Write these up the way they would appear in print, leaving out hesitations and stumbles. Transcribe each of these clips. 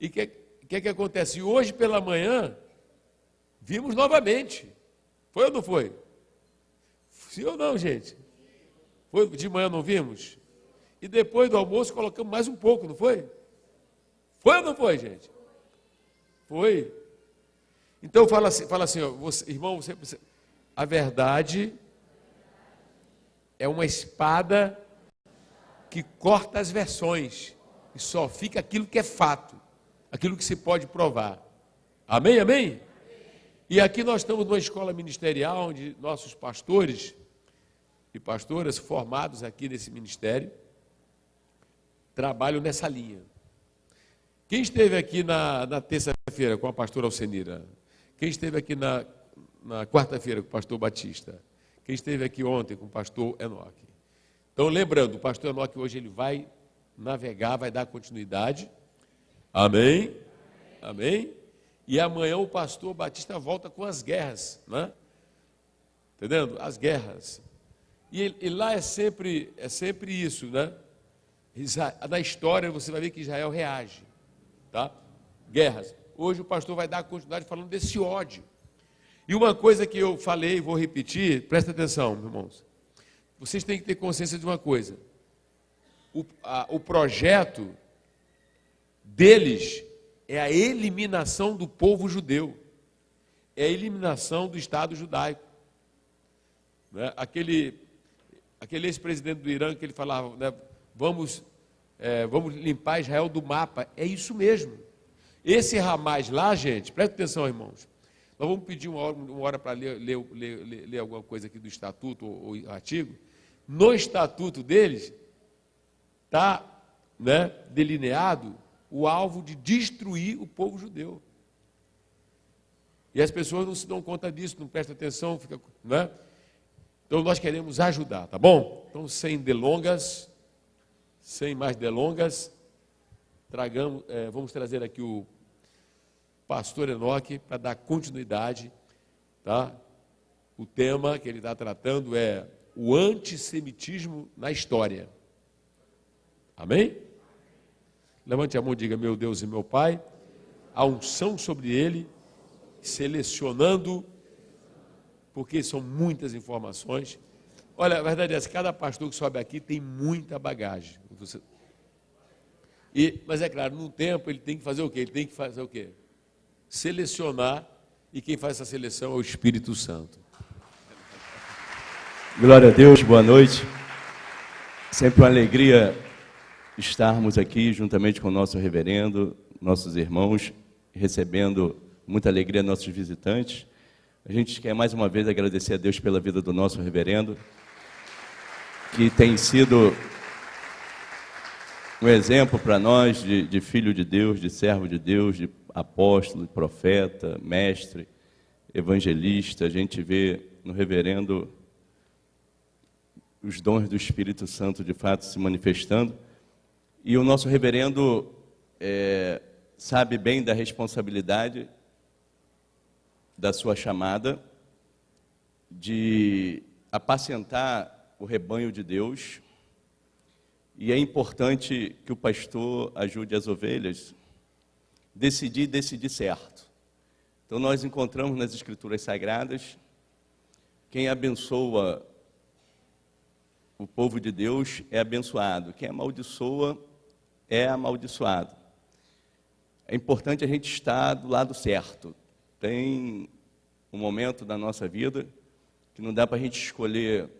E o que acontece? Hoje pela manhã, vimos novamente. Foi ou não foi? Sim ou não, gente? Foi, de manhã não vimos? E depois do almoço colocamos mais um pouco, não foi? Foi ou não foi, gente? Foi. Então fala assim, ó, irmão, a verdade é uma espada que corta as versões e só fica aquilo que é fato, aquilo que se pode provar. Amém, amém? E aqui nós estamos numa escola ministerial onde nossos pastores e pastoras formados aqui nesse ministério trabalham nessa linha. Quem esteve aqui na terça-feira com a pastora Alcenira? Quem esteve aqui na quarta-feira com o pastor Batista? Quem esteve aqui ontem com o pastor Enoque? Então, lembrando, o pastor Enoque hoje ele vai navegar, vai dar continuidade. Amém? Amém? E amanhã o pastor Batista volta com as guerras, né? Entendendo? As guerras. E lá é sempre isso, né? Na história você vai ver que Israel reage, tá? Guerras. Hoje o pastor vai dar continuidade falando desse ódio. E uma coisa que eu falei e vou repetir, presta atenção, meus irmãos. Vocês têm que ter consciência de uma coisa. O projeto deles é a eliminação do povo judeu. É a eliminação do Estado judaico. Né? Aquele ex-presidente do Irã que ele falava, né, vamos limpar Israel do mapa. É isso mesmo. Esse Hamas lá, gente, presta atenção, irmãos. Nós vamos pedir uma hora para ler alguma coisa aqui do estatuto ou artigo. No estatuto deles está, né, delineado o alvo de destruir o povo judeu. E as pessoas não se dão conta disso, não prestam atenção, né? Então nós queremos ajudar, tá bom? Então sem mais delongas, vamos trazer aqui o pastor Enoque para dar continuidade, tá? O tema que ele está tratando é o antissemitismo na história. Amém? Levante a mão e diga, meu Deus e meu Pai, a unção sobre ele, selecionando, porque são muitas informações. Olha, a verdade é essa, cada pastor que sobe aqui tem muita bagagem. Mas é claro, num tempo ele tem que fazer o quê? Ele tem que fazer o quê? Selecionar, e quem faz essa seleção é o Espírito Santo. Glória a Deus, boa noite. Sempre uma alegria estarmos aqui juntamente com o nosso reverendo, nossos irmãos, recebendo muita alegria nossos visitantes. A gente quer mais uma vez agradecer a Deus pela vida do nosso reverendo, que tem sido um exemplo para nós de filho de Deus, de servo de Deus, de apóstolo, de profeta, mestre, evangelista. A gente vê no reverendo os dons do Espírito Santo de fato se manifestando. E o nosso reverendo sabe bem da responsabilidade da sua chamada de apacentar o rebanho de Deus. E é importante que o pastor ajude as ovelhas decidir certo. Então nós encontramos nas Escrituras Sagradas quem abençoa o povo de Deus é abençoado, quem amaldiçoa é amaldiçoado. É importante a gente estar do lado certo. Tem um momento da nossa vida que não dá para a gente escolher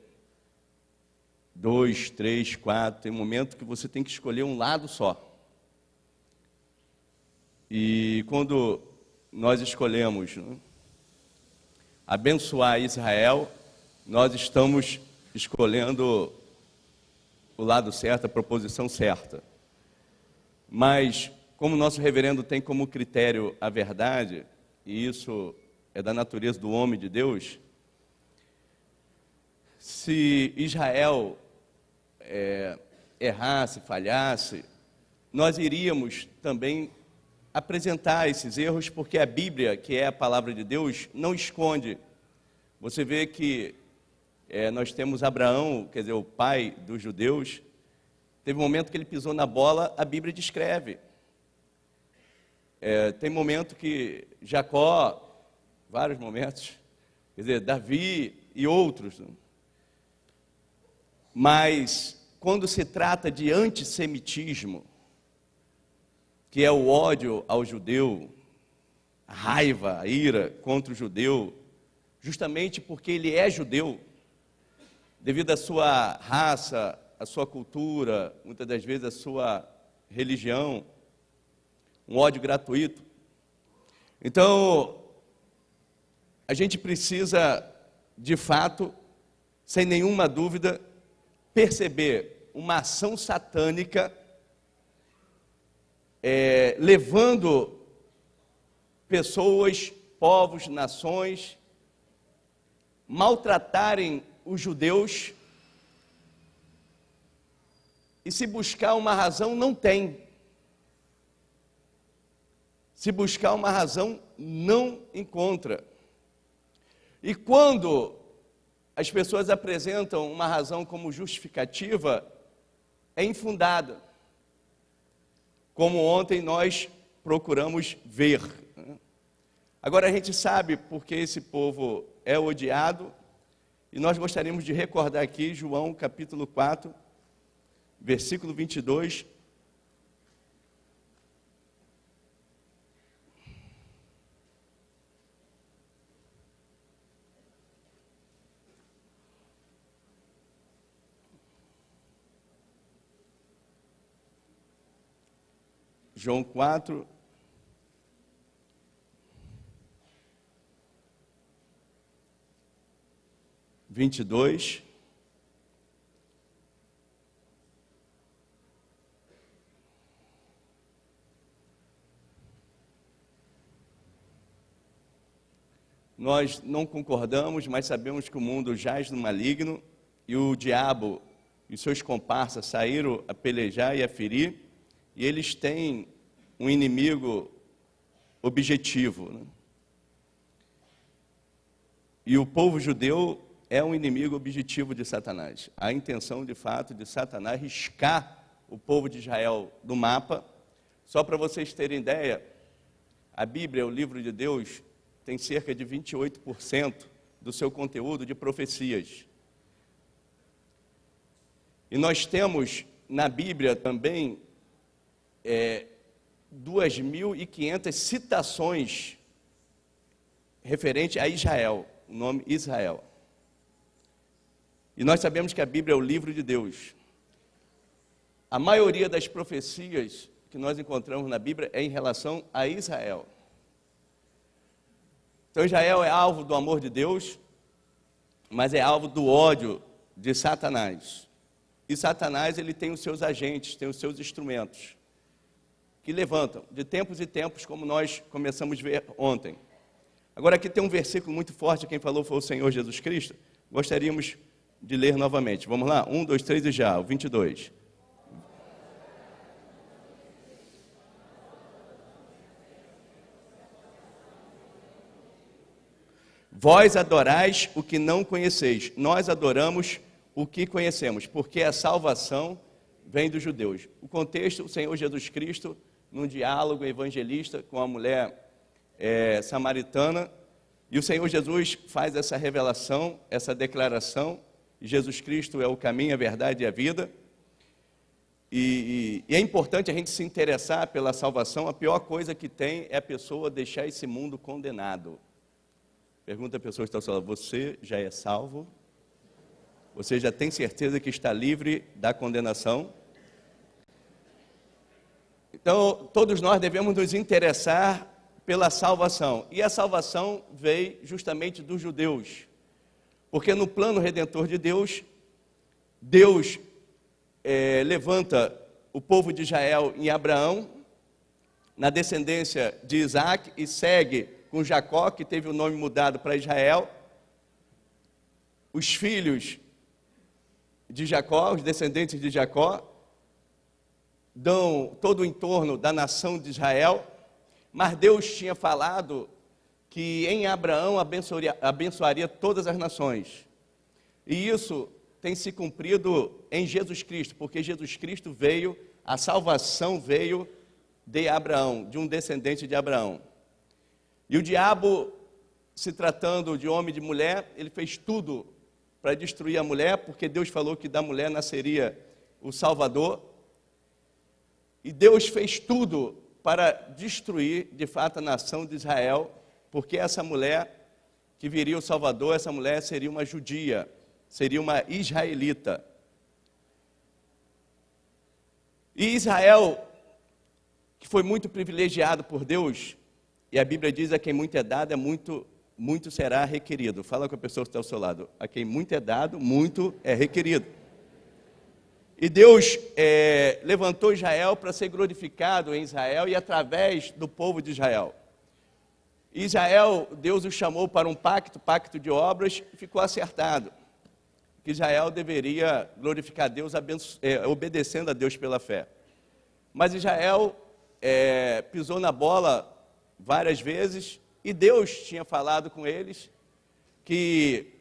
2, 3, 4, tem um momento que você tem que escolher um lado só. E quando nós escolhemos, né, abençoar Israel, nós estamos escolhendo o lado certo, a proposição certa. Mas, como o nosso reverendo tem como critério a verdade, e isso é da natureza do homem de Deus, se Israel errasse, falhasse, nós iríamos também apresentar esses erros, porque a Bíblia, que é a palavra de Deus, não esconde. Você vê que nós temos Abraão, quer dizer, o pai dos judeus, teve um momento que ele pisou na bola, a Bíblia descreve. Tem momento que Jacó, vários momentos, quer dizer, Davi e outros, né? Mas quando se trata de antissemitismo, que é o ódio ao judeu, a raiva, a ira contra o judeu, justamente porque ele é judeu, devido à sua raça, à sua cultura, muitas das vezes à sua religião, um ódio gratuito. Então, a gente precisa, de fato, sem nenhuma dúvida, perceber uma ação satânica levando pessoas, povos, nações, maltratarem os judeus, e se buscar uma razão, não tem. Se buscar uma razão, não encontra. E quando as pessoas apresentam uma razão como justificativa, é infundada. Como ontem nós procuramos ver. Agora a gente sabe porque esse povo é odiado, e nós gostaríamos de recordar aqui João capítulo 4, versículo 22. João 4, vinte e dois. Nós não concordamos, mas sabemos que o mundo jaz no maligno, e o diabo e seus comparsas saíram a pelejar e a ferir, e eles têm um inimigo objetivo, né? E o povo judeu é um inimigo objetivo de Satanás. A intenção, de fato, de Satanás riscar o povo de Israel do mapa. Só para vocês terem ideia, a Bíblia, o livro de Deus, tem cerca de 28% do seu conteúdo de profecias. E nós temos na Bíblia também 2.500 citações referente a Israel, o nome Israel. E nós sabemos que a Bíblia é o livro de Deus. A maioria das profecias que nós encontramos na Bíblia é em relação a Israel. Então Israel é alvo do amor de Deus, mas é alvo do ódio de Satanás. E Satanás, ele tem os seus agentes, tem os seus instrumentos, que levantam de tempos e tempos, como nós começamos a ver ontem. Agora aqui tem um versículo muito forte, quem falou foi o Senhor Jesus Cristo. Gostaríamos de ler novamente. Vamos lá? 1, 2, 3 e já, o 22. Vós adorais o que não conheceis, nós adoramos o que conhecemos, porque a salvação vem dos judeus. O contexto, o Senhor Jesus Cristo, num diálogo evangelista com a mulher samaritana, e o Senhor Jesus faz essa revelação, essa declaração. Jesus Cristo é o caminho, a verdade e a vida. E é importante a gente se interessar pela salvação. A pior coisa que tem é a pessoa deixar esse mundo condenado. Pergunta a pessoa que está ao seu lado: você já é salvo? Você já tem certeza que está livre da condenação? Então, todos nós devemos nos interessar pela salvação. E a salvação veio justamente dos judeus. Porque no plano redentor de Deus, Deus levanta o povo de Israel em Abraão, na descendência de Isaac, e segue com Jacó, que teve o nome mudado para Israel. Os filhos de Jacó, os descendentes de Jacó, dão todo o entorno da nação de Israel, mas Deus tinha falado que em Abraão abençoaria todas as nações. E isso tem se cumprido em Jesus Cristo, porque Jesus Cristo veio, a salvação veio de Abraão, de um descendente de Abraão. E o diabo, se tratando de homem e de mulher, ele fez tudo para destruir a mulher, porque Deus falou que da mulher nasceria o Salvador. E Deus fez tudo para destruir, de fato, a nação de Israel, porque essa mulher que viria o Salvador, essa mulher seria uma judia, seria uma israelita. E Israel, que foi muito privilegiado por Deus, e a Bíblia diz: a quem muito é dado, muito será requerido. Fala com a pessoa que está ao seu lado: a quem muito é dado, muito é requerido. E Deus levantou Israel para ser glorificado em Israel e através do povo de Israel. Israel, Deus o chamou para um pacto de obras, e ficou acertado que Israel deveria glorificar a Deus obedecendo a Deus pela fé. Mas Israel pisou na bola várias vezes, e Deus tinha falado com eles que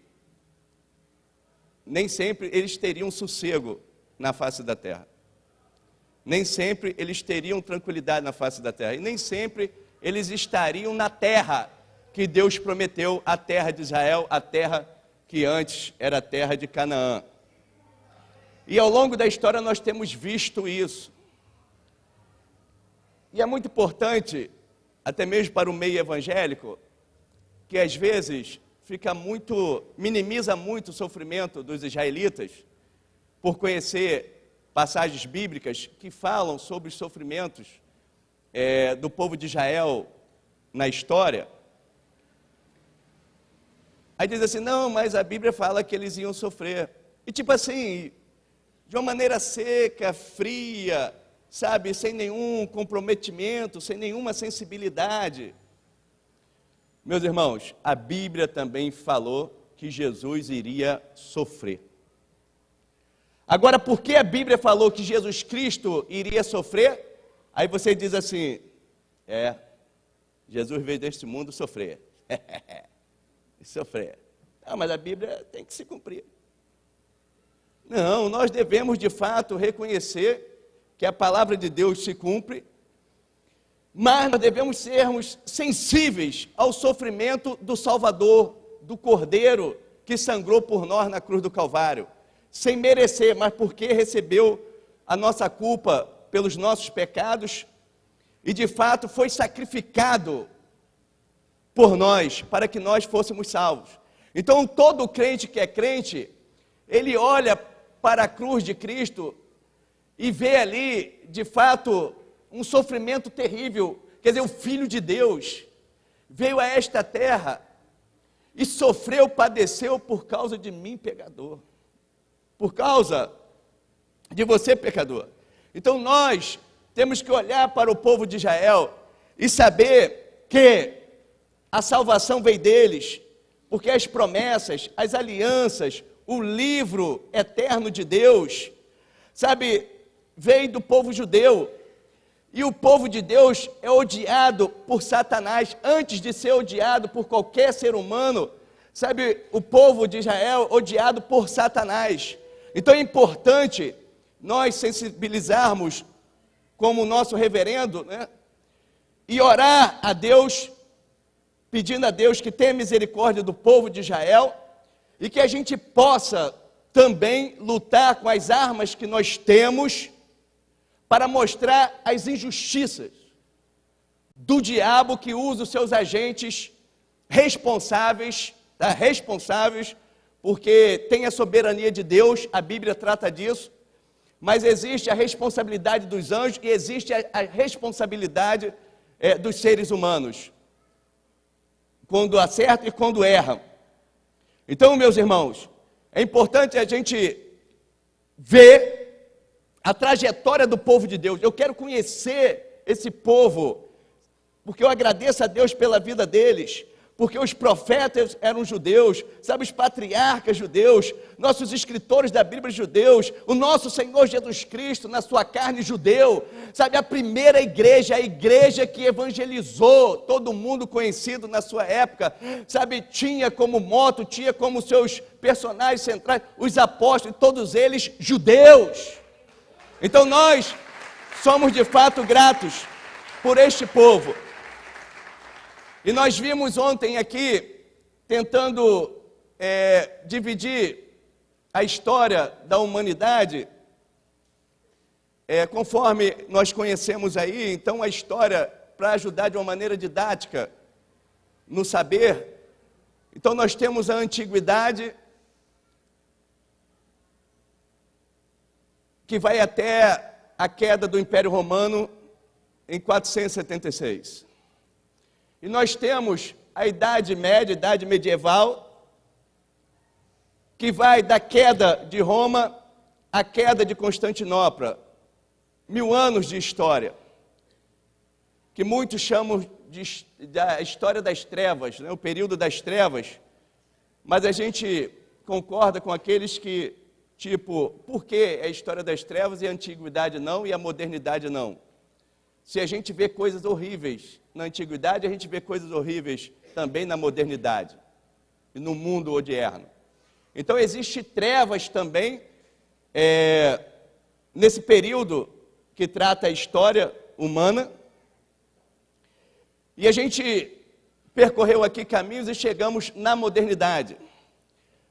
nem sempre eles teriam sossego na face da terra. Nem sempre eles teriam tranquilidade na face da terra. E nem sempre eles estariam na terra que Deus prometeu, a terra de Israel, a terra que antes era a terra de Canaã. E ao longo da história nós temos visto isso. E é muito importante, até mesmo para o meio evangélico, que às vezes minimiza muito o sofrimento dos israelitas, por conhecer passagens bíblicas que falam sobre os sofrimentos do povo de Israel na história. Aí diz assim: não, mas a Bíblia fala que eles iam sofrer. E tipo assim, de uma maneira seca, fria, sabe, sem nenhum comprometimento, sem nenhuma sensibilidade. Meus irmãos, a Bíblia também falou que Jesus iria sofrer. Agora, por que a Bíblia falou que Jesus Cristo iria sofrer? Aí você diz assim: Jesus veio deste mundo sofrer. Sofrer. Não, mas a Bíblia tem que se cumprir. Não, nós devemos de fato reconhecer que a palavra de Deus se cumpre, mas nós devemos sermos sensíveis ao sofrimento do Salvador, do Cordeiro que sangrou por nós na cruz do Calvário, sem merecer, mas porque recebeu a nossa culpa pelos nossos pecados e de fato foi sacrificado por nós, para que nós fôssemos salvos. Então todo crente que é crente, ele olha para a cruz de Cristo e vê ali, de fato, um sofrimento terrível. Quer dizer, o Filho de Deus veio a esta terra e sofreu, padeceu por causa de mim, pecador. Por causa de você, pecador. Então nós temos que olhar para o povo de Israel e saber que a salvação veio deles, porque as promessas, as alianças, o livro eterno de Deus, sabe, veio do povo judeu. E o povo de Deus é odiado por Satanás, antes de ser odiado por qualquer ser humano, sabe, o povo de Israel odiado por Satanás. Então é importante nós sensibilizarmos como o nosso reverendo, né, e orar a Deus, pedindo a Deus que tenha misericórdia do povo de Israel, e que a gente possa também lutar com as armas que nós temos, para mostrar as injustiças do diabo que usa os seus agentes responsáveis, porque tem a soberania de Deus, a Bíblia trata disso, mas existe a responsabilidade dos anjos e existe a responsabilidade dos seres humanos, quando acertam e quando erram. Então, meus irmãos, é importante a gente ver a trajetória do povo de Deus. Eu quero conhecer esse povo, porque eu agradeço a Deus pela vida deles, porque os profetas eram judeus, sabe, os patriarcas judeus, nossos escritores da Bíblia judeus, o nosso Senhor Jesus Cristo na sua carne judeu, sabe, a primeira igreja, a igreja que evangelizou todo mundo conhecido na sua época, sabe, tinha como moto, tinha como seus personagens centrais, os apóstolos, todos eles judeus. Então nós somos de fato gratos por este povo. E nós vimos ontem aqui, tentando dividir a história da humanidade, conforme nós conhecemos aí, então a história, para ajudar de uma maneira didática no saber, então nós temos a antiguidade, que vai até a queda do Império Romano em 476. E nós temos a Idade Média, a Idade Medieval, que vai da queda de Roma à queda de Constantinopla. 1000 anos de história, que muitos chamam da história das trevas, né? O período das trevas, mas a gente concorda com aqueles que, por que a história das trevas e a antiguidade não e a modernidade não? Se a gente vê coisas horríveis na antiguidade, a gente vê coisas horríveis também na modernidade e no mundo odierno. Então, existe trevas também nesse período que trata a história humana. E a gente percorreu aqui caminhos e chegamos na modernidade.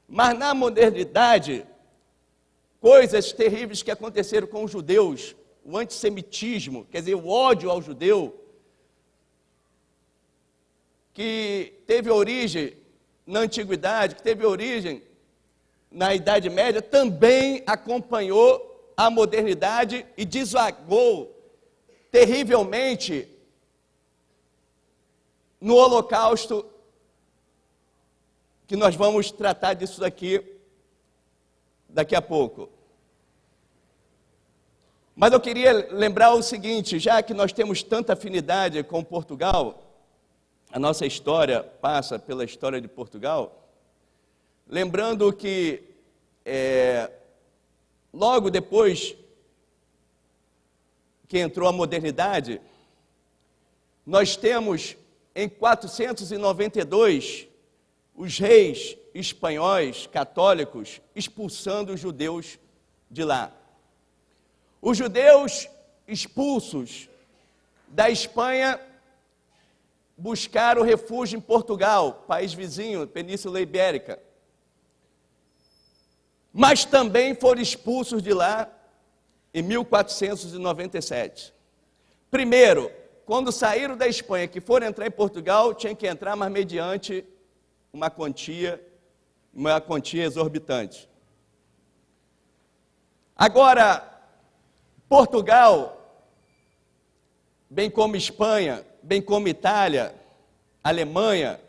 Mas na modernidade, coisas terríveis que aconteceram com os judeus, o antissemitismo, quer dizer, o ódio ao judeu, que teve origem na antiguidade, que teve origem na Idade Média, também acompanhou a modernidade e desagou terrivelmente no Holocausto, que nós vamos tratar disso daqui a pouco. Mas eu queria lembrar o seguinte, já que nós temos tanta afinidade com Portugal, a nossa história passa pela história de Portugal, lembrando que logo depois que entrou a modernidade, nós temos em 492 os reis espanhóis católicos expulsando os judeus de lá. Os judeus expulsos da Espanha buscaram refúgio em Portugal, país vizinho, Península Ibérica. Mas também foram expulsos de lá em 1497. Primeiro, quando saíram da Espanha, que foram entrar em Portugal, tinham que entrar, mas mediante uma quantia exorbitante. Agora, Portugal, bem como Espanha, bem como Itália, Alemanha,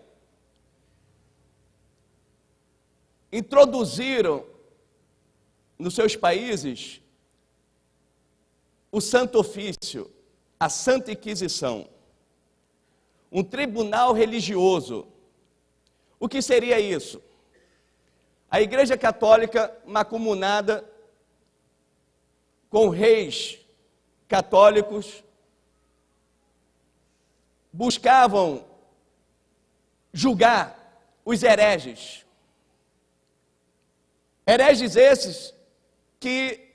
introduziram nos seus países o Santo Ofício, a Santa Inquisição, um tribunal religioso. O que seria isso? A Igreja Católica, mancomunada com reis católicos, buscavam julgar os hereges. Hereges esses que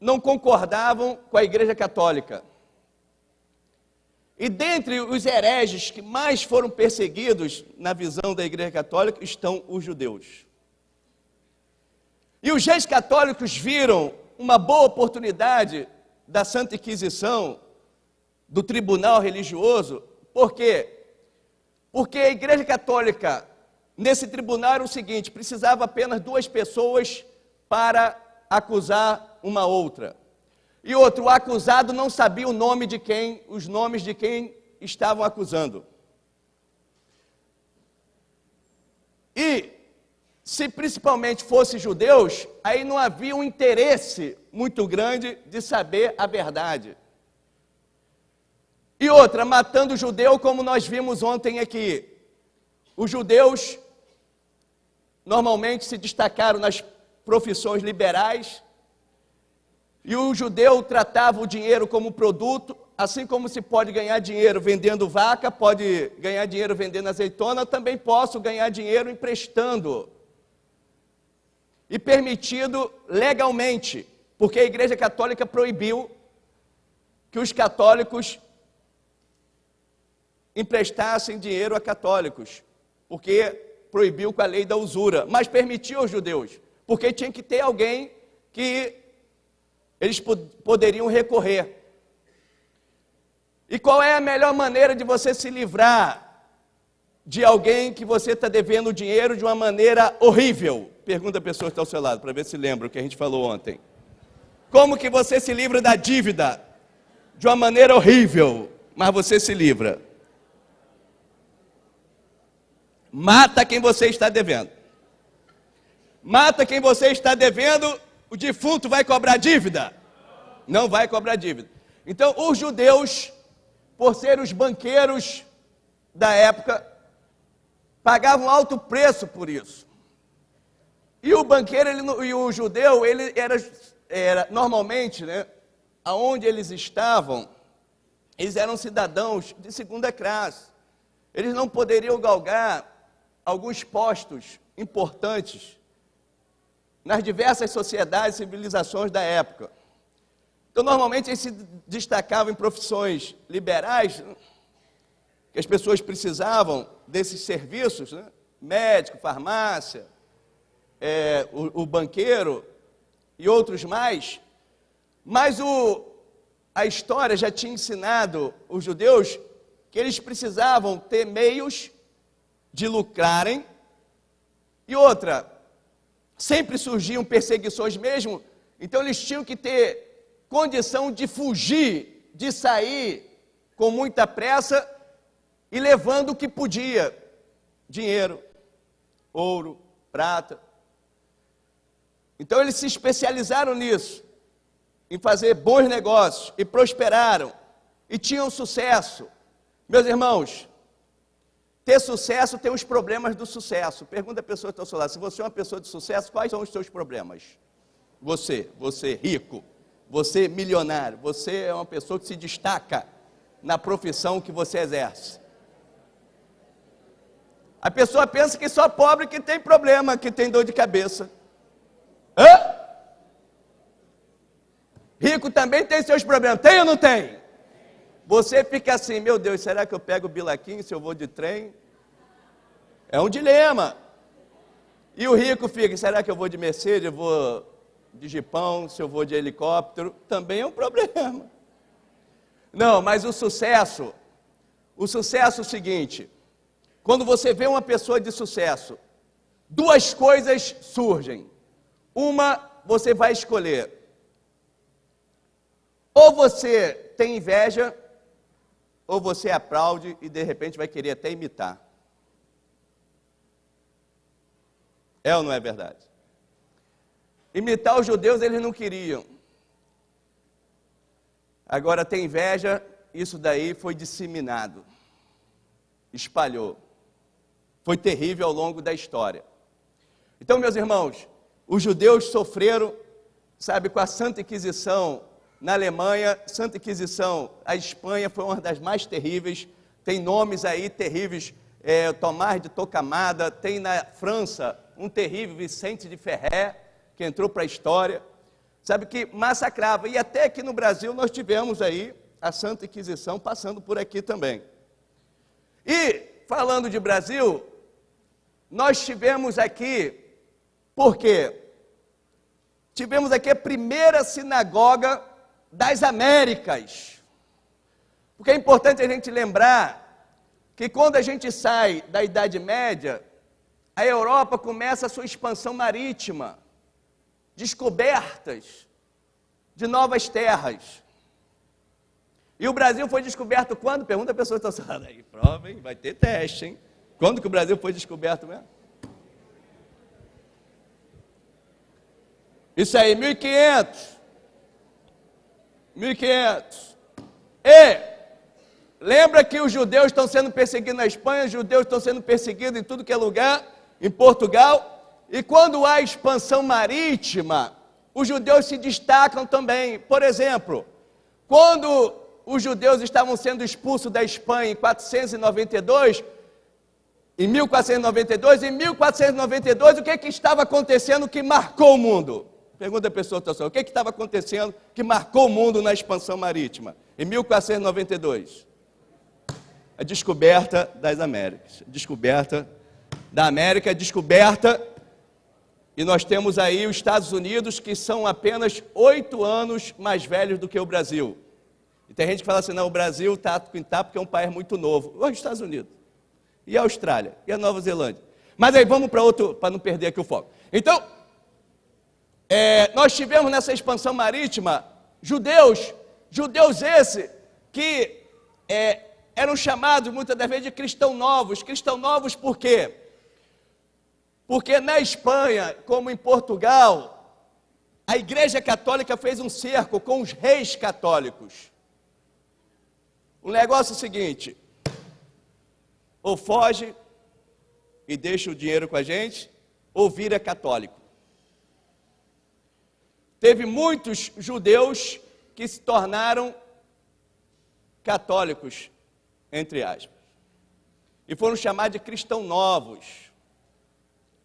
não concordavam com a Igreja Católica. E dentre os hereges que mais foram perseguidos na visão da Igreja Católica estão os judeus. E os reis católicos viram uma boa oportunidade da Santa Inquisição, do tribunal religioso. Por quê? Porque a Igreja Católica, nesse tribunal, era o seguinte: precisava apenas 2 pessoas para acusar uma outra. E outro, o acusado não sabia os nomes de quem estavam acusando. E, se principalmente fossem judeus, aí não havia um interesse muito grande de saber a verdade. E outra, matando o judeu, como nós vimos ontem aqui. Os judeus normalmente se destacaram nas profissões liberais, e o judeu tratava o dinheiro como produto, assim como se pode ganhar dinheiro vendendo vaca, pode ganhar dinheiro vendendo azeitona, também posso ganhar dinheiro emprestando. E permitido legalmente, porque a Igreja Católica proibiu que os católicos emprestassem dinheiro a católicos, porque proibiu com a lei da usura, mas permitiu aos judeus, porque tinha que ter alguém que eles poderiam recorrer. E qual é a melhor maneira de você se livrar de alguém que você está devendo dinheiro de uma maneira horrível? Pergunta a pessoa que está ao seu lado, para ver se lembra o que a gente falou ontem. Como que você se livra da dívida? De uma maneira horrível, mas você se livra. Mata quem você está devendo. Mata quem você está devendo, o defunto vai cobrar dívida? Não vai cobrar dívida. Então, os judeus, por ser os banqueiros da época, pagavam alto preço por isso. E o banqueiro e o judeu, ele era normalmente, né, aonde eles estavam, eles eram cidadãos de segunda classe. Eles não poderiam galgar alguns postos importantes nas diversas sociedades e civilizações da época. Então, normalmente, eles se destacavam em profissões liberais, né, que as pessoas precisavam desses serviços, né? Médico, farmácia, o banqueiro e outros mais. Mas a história já tinha ensinado os judeus que eles precisavam ter meios de lucrarem. E outra, sempre surgiam perseguições mesmo, então eles tinham que ter condição de fugir, de sair com muita pressa e levando o que podia, dinheiro, ouro, prata. Então eles se especializaram nisso, em fazer bons negócios, e prosperaram, e tinham sucesso. Meus irmãos, ter sucesso tem os problemas do sucesso. Pergunta a pessoa que está ao seu lado, se você é uma pessoa de sucesso, quais são os seus problemas? Você rico, você milionário, você é uma pessoa que se destaca na profissão que você exerce. A pessoa pensa que só pobre que tem problema, que tem dor de cabeça. Hã? Rico também tem seus problemas, tem ou não tem? Você fica assim, meu Deus, será que eu pego o bilaquinho se eu vou de trem? É um dilema. E o rico fica, será que eu vou de Mercedes, eu vou de jipão, se eu vou de helicóptero? Também é um problema. Não, mas o sucesso é o seguinte, quando você vê uma pessoa de sucesso, duas coisas surgem. Uma, você vai escolher. Ou você tem inveja, ou você aplaude e de repente vai querer até imitar. É ou não é verdade? Imitar os judeus eles não queriam. Agora tem inveja, isso daí foi disseminado, espalhou. Foi terrível ao longo da história. Então, meus irmãos, os judeus sofreram, sabe, com a Santa Inquisição na Alemanha, Santa Inquisição, a Espanha foi uma das mais terríveis, tem nomes aí terríveis, Tomás de Torquemada, tem na França um terrível Vicente de Ferrer, que entrou para a história, sabe, que massacrava, e até aqui no Brasil nós tivemos aí a Santa Inquisição passando por aqui também. E, falando de Brasil, nós tivemos aqui, por quê? Tivemos aqui a primeira sinagoga das Américas. Porque é importante a gente lembrar que quando a gente sai da Idade Média, a Europa começa a sua expansão marítima, descobertas de novas terras. E o Brasil foi descoberto quando? Pergunta a pessoa que está falando aí, prova, hein? Vai ter teste, hein? Quando que o Brasil foi descoberto mesmo? Isso aí, 1500. 1500. E lembra que os judeus estão sendo perseguidos na Espanha, os judeus estão sendo perseguidos em tudo que é lugar, em Portugal, e quando há expansão marítima, os judeus se destacam também. Por exemplo, quando os judeus estavam sendo expulsos da Espanha em 492, em 1492, o que estava acontecendo que marcou o mundo? Pergunta a pessoa, o que estava acontecendo que marcou o mundo na expansão marítima, em 1492? a descoberta das Américas. Descoberta da América, descoberta, e nós temos aí os Estados Unidos, que são apenas 8 anos mais velhos do que o Brasil. E tem gente que fala assim, não, o Brasil está porque é um país muito novo. Olha os Estados Unidos, e a Austrália, e a Nova Zelândia. Mas aí vamos para outro, para não perder aqui o foco. Então, nós tivemos nessa expansão marítima judeus esse que eram chamados muitas das vezes de cristãos novos. Cristãos novos por quê? Porque na Espanha, como em Portugal, a Igreja Católica fez um cerco com os reis católicos. O negócio é o seguinte, ou foge e deixa o dinheiro com a gente, ou vira católico. Teve muitos judeus que se tornaram católicos, entre aspas, e foram chamados de cristãos novos.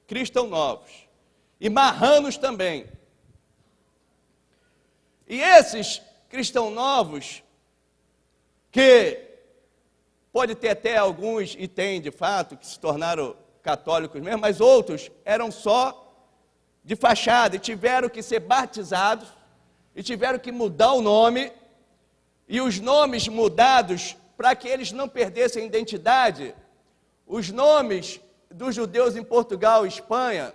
Cristãos novos. E marranos também. E esses cristãos novos, que pode ter até alguns, e tem de fato, que se tornaram católicos mesmo, mas outros eram só de fachada, e tiveram que ser batizados, e tiveram que mudar o nome, e os nomes mudados, para que eles não perdessem a identidade, os nomes dos judeus em Portugal e Espanha,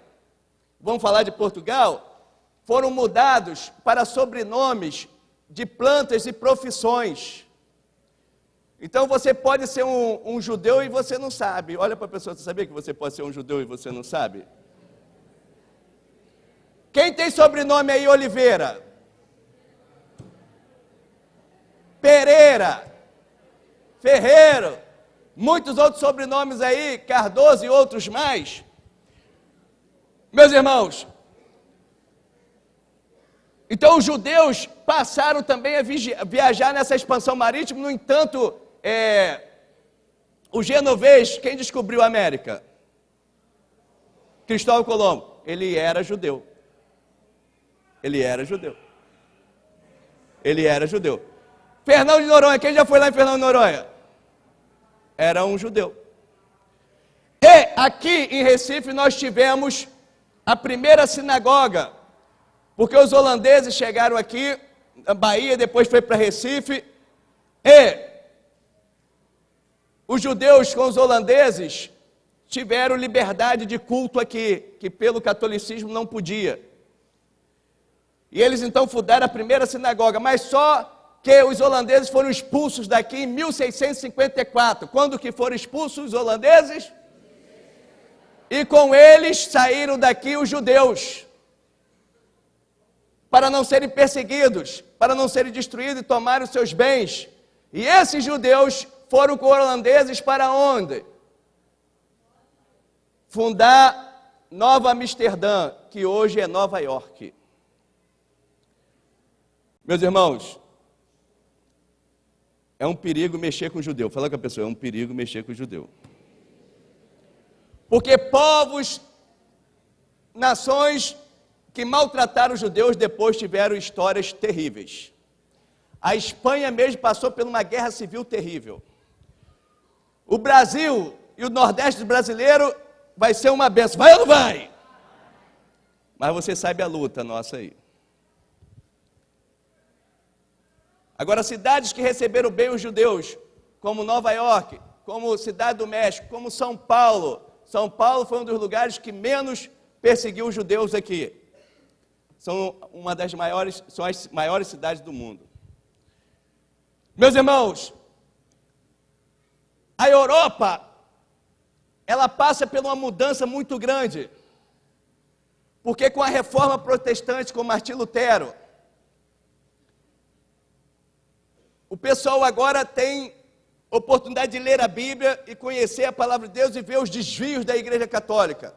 vamos falar de Portugal, foram mudados para sobrenomes de plantas e profissões. Então você pode ser um judeu e você não sabe. Olha para a pessoa, você sabia que você pode ser um judeu e você não sabe? Quem tem sobrenome aí, Oliveira? Pereira, Ferreiro, muitos outros sobrenomes aí, Cardoso e outros mais. Meus irmãos, então os judeus passaram também a viajar nessa expansão marítima. No entanto, o genovês, quem descobriu a América? Cristóvão Colombo. Ele era judeu. Ele era judeu. Ele era judeu. Fernão de Noronha, quem já foi lá em Fernão de Noronha? Era um judeu. E aqui em Recife nós tivemos a primeira sinagoga, porque os holandeses chegaram aqui, na Bahia, depois foi para Recife, e os judeus com os holandeses tiveram liberdade de culto aqui, que pelo catolicismo não podia. E eles então fundaram a primeira sinagoga, mas só que os holandeses foram expulsos daqui em 1654. Quando que foram expulsos os holandeses? E com eles saíram daqui os judeus, para não serem perseguidos, para não serem destruídos e tomarem os seus bens. E esses judeus foram com os holandeses para onde? Fundar Nova Amsterdã, que hoje é Nova York. Meus irmãos, é um perigo mexer com o judeu. Fala com a pessoa, é um perigo mexer com o judeu. Porque povos, nações que maltrataram os judeus depois tiveram histórias terríveis. A Espanha mesmo passou por uma guerra civil terrível. O Brasil e o Nordeste brasileiro vai ser uma benção. Vai ou não vai? Mas você sabe a luta nossa aí. Agora, cidades que receberam bem os judeus, como Nova York, como Cidade do México, como São Paulo. São Paulo foi um dos lugares que menos perseguiu os judeus aqui. São as maiores cidades do mundo. Meus irmãos, a Europa, ela passa por uma mudança muito grande. Porque com a reforma protestante, com Martim Lutero, o pessoal agora tem oportunidade de ler a Bíblia e conhecer a palavra de Deus e ver os desvios da Igreja Católica.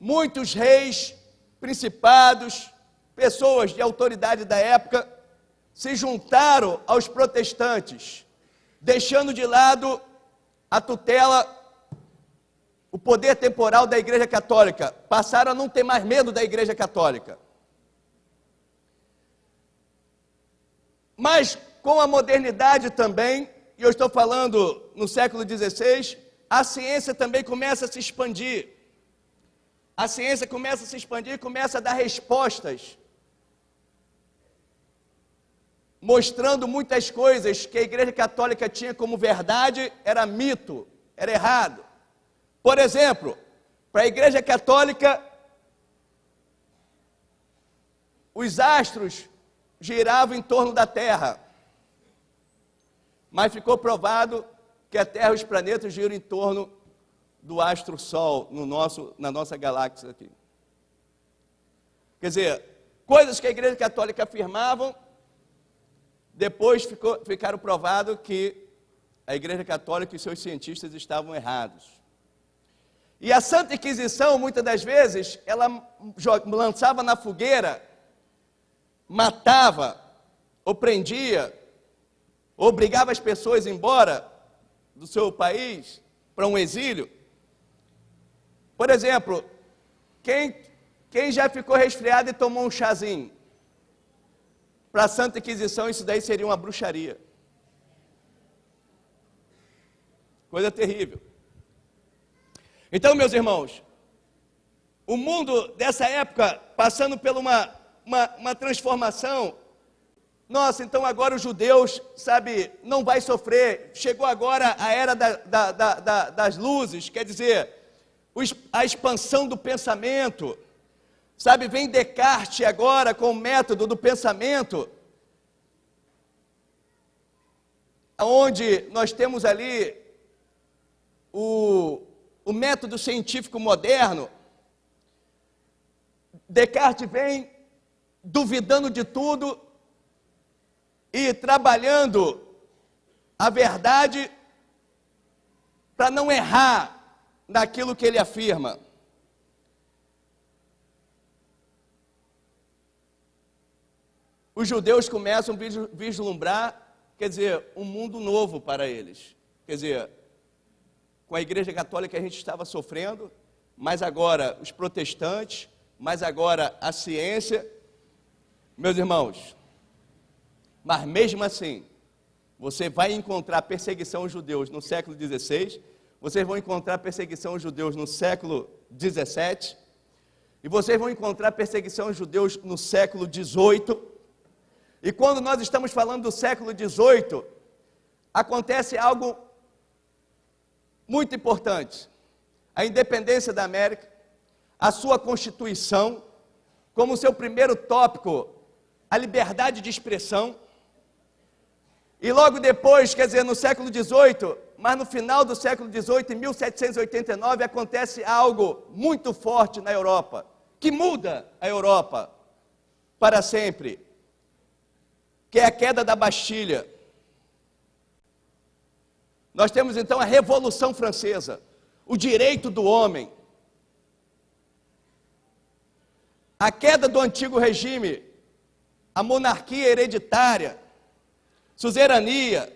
Muitos reis, principados, pessoas de autoridade da época, se juntaram aos protestantes, deixando de lado a tutela, o poder temporal da Igreja Católica. Passaram a não ter mais medo da Igreja Católica. Mas com a modernidade também, e eu estou falando no século XVI, a ciência também começa a se expandir. A ciência começa a se expandir, começa a dar respostas, mostrando muitas coisas que a Igreja Católica tinha como verdade, era mito, era errado. Por exemplo, para a Igreja Católica, os astros giravam em torno da Terra, mas ficou provado que a Terra e os planetas giram em torno do astro Sol, na nossa galáxia aqui. Quer dizer, coisas que a Igreja Católica afirmavam, depois ficaram provado que a Igreja Católica e seus cientistas estavam errados. E a Santa Inquisição, muitas das vezes, ela lançava na fogueira, matava, ou prendia, obrigava as pessoas a ir embora do seu país para um exílio. Por exemplo, quem já ficou resfriado e tomou um chazinho? Para a Santa Inquisição, isso daí seria uma bruxaria. Coisa terrível. Então, meus irmãos, o mundo dessa época, passando por uma transformação, nossa, então agora os judeus, sabe, não vai sofrer, chegou agora a era das luzes, quer dizer, a expansão do pensamento, sabe, vem Descartes agora com o método do pensamento, onde nós temos ali o método científico moderno. Descartes vem duvidando de tudo e trabalhando a verdade para não errar naquilo que ele afirma. Os judeus começam a vislumbrar, quer dizer, um mundo novo para eles. Quer dizer, com a Igreja Católica a gente estava sofrendo, mas agora os protestantes, mas agora a ciência. Meus irmãos, mas mesmo assim, você vai encontrar perseguição aos judeus no século XVI, vocês vão encontrar perseguição aos judeus no século XVII, e vocês vão encontrar perseguição aos judeus no século XVIII. E quando nós estamos falando do século XVIII, acontece algo muito importante. A independência da América, a sua Constituição, como seu primeiro tópico, a liberdade de expressão. E logo depois, quer dizer, no século XVIII, mas no final do século XVIII, em 1789, acontece algo muito forte na Europa, que muda a Europa para sempre, que é a queda da Bastilha. Nós temos então a Revolução Francesa, o direito do homem, a queda do antigo regime, a monarquia hereditária, suzerania,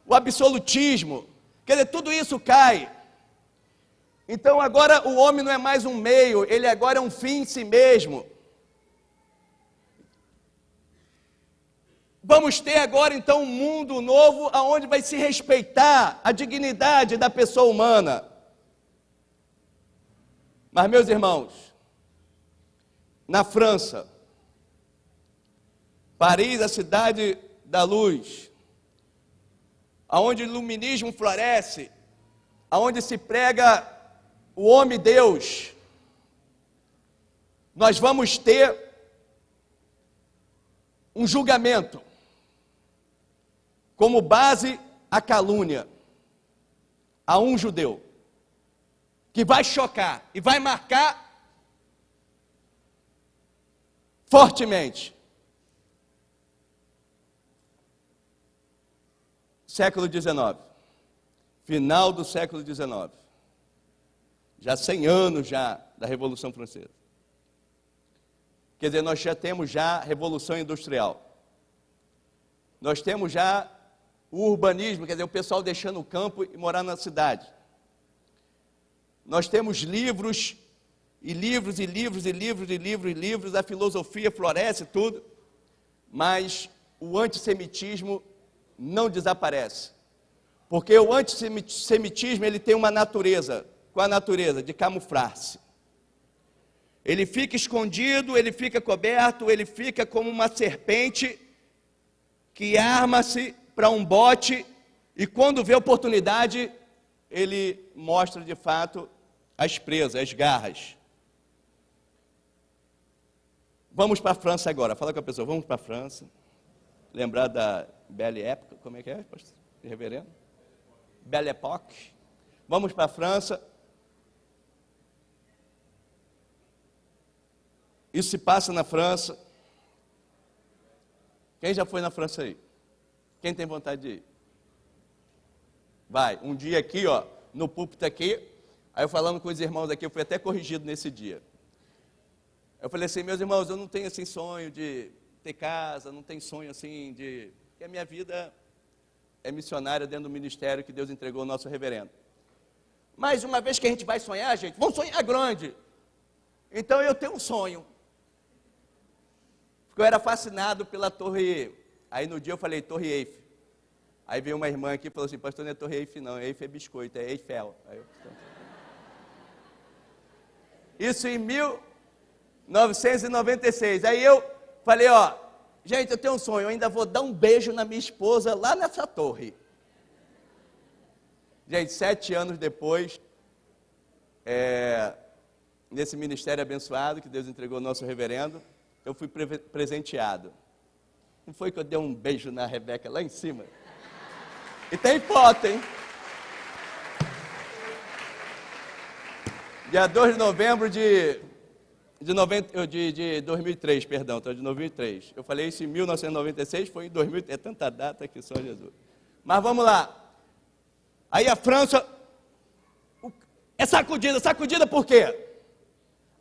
o absolutismo, quer dizer, tudo isso cai. Então agora o homem não é mais um meio, ele agora é um fim em si mesmo. Vamos ter agora então um mundo novo, onde vai se respeitar a dignidade da pessoa humana. Mas, meus irmãos, na França, Paris, a cidade da luz, aonde o iluminismo floresce, aonde se prega o homem-deus, nós vamos ter um julgamento como base a calúnia a um judeu, que vai chocar e vai marcar fortemente. Século XIX, final do século XIX, já 100 anos já da Revolução Francesa. Quer dizer, nós já temos já a Revolução Industrial. Nós temos já o urbanismo, quer dizer, o pessoal deixando o campo e morar na cidade. Nós temos livros, e livros, e livros, e livros, e livros, e livros, a filosofia floresce tudo, mas o antissemitismo não desaparece. Porque o antissemitismo, ele tem uma natureza. Qual a natureza? De camuflar-se. Ele fica escondido, ele fica coberto, ele fica como uma serpente que arma-se para um bote e quando vê oportunidade, ele mostra de fato as presas, as garras. Vamos para a França agora. Fala com a pessoa, vamos para a França. Lembrar da Belle Époque, como é que é, pastor? Reverendo? Belle Époque. Vamos para a França. Isso se passa na França. Quem já foi na França aí? Quem tem vontade de ir? Vai, um dia aqui, ó, no púlpito aqui, aí eu falando com os irmãos aqui, eu fui até corrigido nesse dia. Eu falei assim, meus irmãos, eu não tenho assim sonho de ter casa, não tenho sonho assim de... Porque a minha vida é missionária dentro do ministério que Deus entregou ao nosso reverendo. Mas uma vez que a gente vai sonhar, gente, vamos sonhar grande. Então eu tenho um sonho. Porque eu era fascinado pela Torre... Aí no dia eu falei, Torre Eiffel. Aí veio uma irmã aqui e falou assim, pastor, não é Torre Eiffel não, Eiffel é biscoito, é Eiffel. Aí isso em 1996. Aí eu falei, ó, gente, eu tenho um sonho, eu ainda vou dar um beijo na minha esposa lá nessa torre. Gente, 7 anos depois, nesse ministério abençoado que Deus entregou ao nosso reverendo, eu fui presenteado. Não foi que eu dei um beijo na Rebeca lá em cima? E tem foto, hein? Dia 2 de novembro de 2003, perdão, de 2003. Eu falei isso em 1996, foi em 2000, é tanta data que só Jesus. Mas vamos lá. Aí a França é sacudida por quê?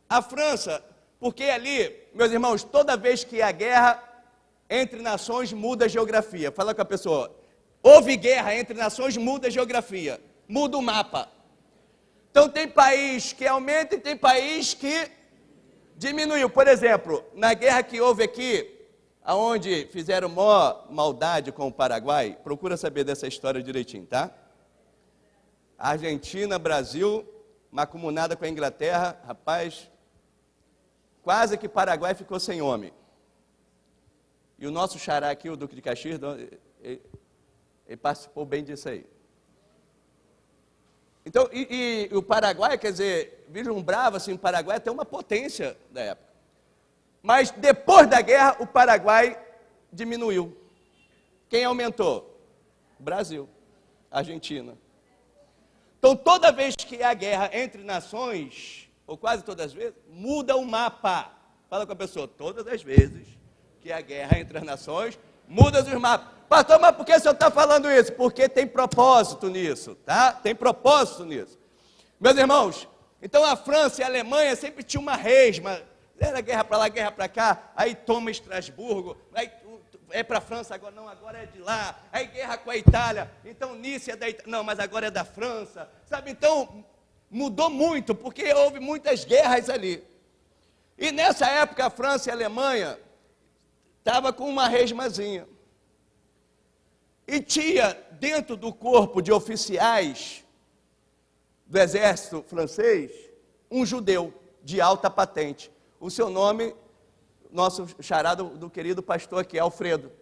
A França, porque ali, meus irmãos, toda vez que há guerra entre nações, muda a geografia. Fala com a pessoa, houve guerra entre nações, muda a geografia, muda o mapa. Então tem país que aumenta e tem país que diminuiu. Por exemplo, na guerra que houve aqui, aonde fizeram maior maldade com o Paraguai, procura saber dessa história direitinho, tá? Argentina, Brasil, macumunada com a Inglaterra, rapaz, quase que Paraguai ficou sem homem. E o nosso xará aqui, o Duque de Caxias, ele participou bem disso aí. Então, e o Paraguai, quer dizer, vislumbrava assim, o Paraguai até uma potência da época. Mas depois da guerra, o Paraguai diminuiu. Quem aumentou? Brasil, Argentina. Então, toda vez que há guerra entre nações, ou quase todas as vezes, muda o mapa. Fala com a pessoa, todas as vezes que há guerra entre as nações, muda os mapas. Pastor, mas por que o senhor está falando isso? Porque tem propósito nisso, tá? Tem propósito nisso. Meus irmãos, então a França e a Alemanha sempre tinham uma resma, era guerra para lá, guerra para cá, aí toma Estrasburgo, aí é para a França, agora não, agora é de lá, aí guerra com a Itália, então Nice é da Itália, não, mas agora é da França, sabe? Então mudou muito, porque houve muitas guerras ali. E nessa época a França e a Alemanha estavam com uma resmazinha. E tinha dentro do corpo de oficiais do exército francês um judeu de alta patente. O seu nome, nosso chará do querido pastor aqui, Alfredo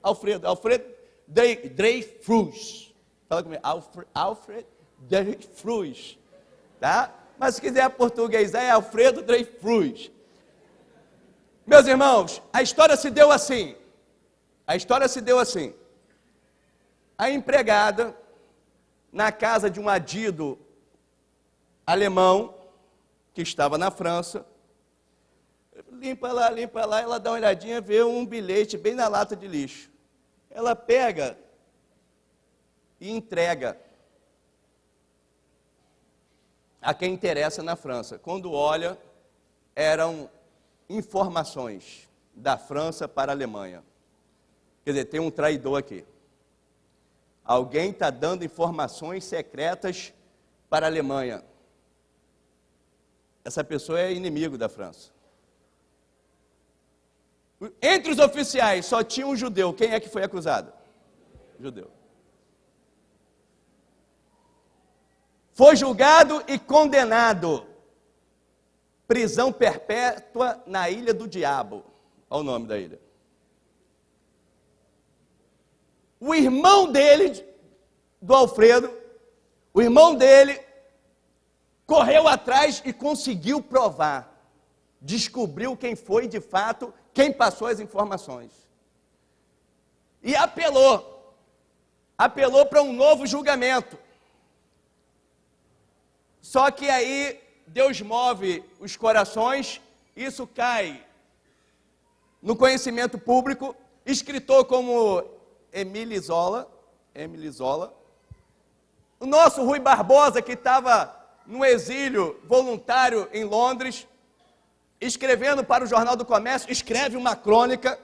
Dreyfus. Fala comigo, Alfred Dreyfus, tá? Mas se quiser portuguesar é Alfredo Dreyfus. Meus irmãos, a história se deu assim. A empregada, na casa de um adido alemão, que estava na França, limpa lá, ela dá uma olhadinha, vê um bilhete bem na lata de lixo. Ela pega e entrega a quem interessa na França. Quando olha, eram informações da França para a Alemanha. Quer dizer, tem um traidor aqui. Alguém está dando informações secretas para a Alemanha. Essa pessoa é inimigo da França. Entre os oficiais só tinha um judeu. Quem é que foi acusado? Judeu. foi julgado e condenado. Prisão perpétua na Ilha do Diabo. Olha o nome da ilha. O irmão dele, do Alfredo, o irmão dele correu atrás e conseguiu provar. Descobriu quem foi de fato, quem passou as informações. E apelou para um novo julgamento. Só que aí Deus move os corações, isso cai no conhecimento público. Escritor como Émile Zola, o nosso Rui Barbosa, que estava no exílio voluntário em Londres, escrevendo para o Jornal do Comércio, escreve uma crônica.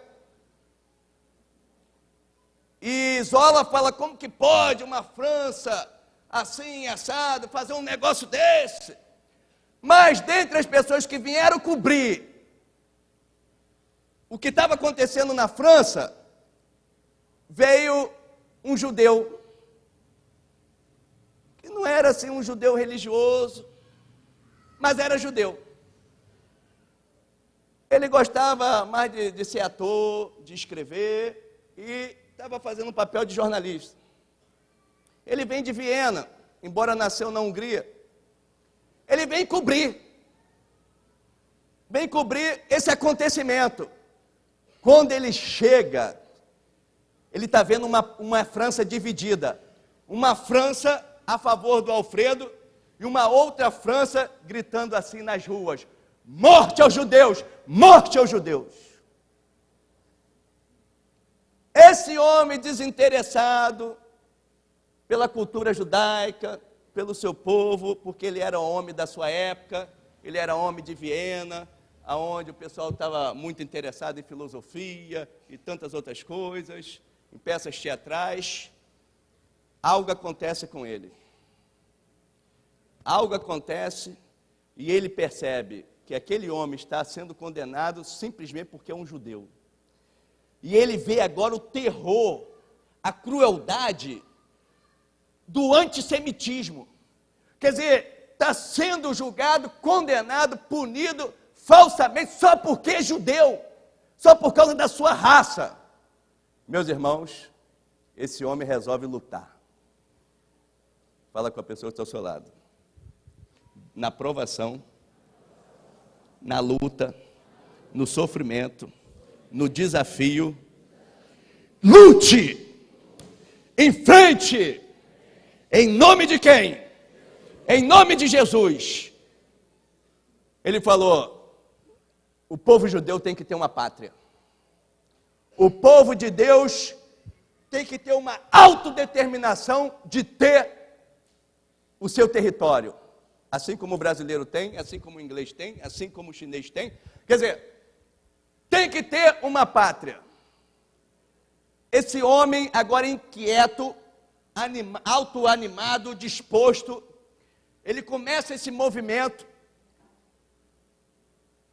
E Zola fala, como que pode uma França assim, assado, fazer um negócio desse? Mas dentre as pessoas que vieram cobrir o que estava acontecendo na França, veio um judeu, que não era assim um judeu religioso, mas era judeu. Ele gostava mais de ser ator, de escrever, e estava fazendo um papel de jornalista. Ele vem de Viena, embora nasceu na Hungria. Ele vem cobrir esse acontecimento. Quando ele chega, ele está vendo uma França dividida. Uma França a favor do Alfredo e uma outra França gritando assim nas ruas: morte aos judeus! Morte aos judeus! Esse homem desinteressado pela cultura judaica, pelo seu povo, porque ele era homem da sua época, ele era homem de Viena, aonde o pessoal estava muito interessado em filosofia e tantas outras coisas, em peças teatrais. Algo acontece com ele. Algo acontece e ele percebe que aquele homem está sendo condenado simplesmente porque é um judeu. E ele vê agora o terror, a crueldade do antissemitismo. Quer dizer, está sendo julgado, condenado, punido falsamente só porque é judeu, só por causa da sua raça. Meus irmãos, esse homem resolve lutar. Fala com a pessoa que está ao seu lado. Na provação, na luta, no sofrimento, no desafio, lute, enfrente, em nome de quem? Em nome de Jesus. Ele falou, o povo judeu tem que ter uma pátria. O povo de Deus tem que ter uma autodeterminação de ter o seu território. Assim como o brasileiro tem, assim como o inglês tem, assim como o chinês tem. Quer dizer, tem que ter uma pátria. Esse homem agora inquieto, autoanimado, disposto, ele começa esse movimento.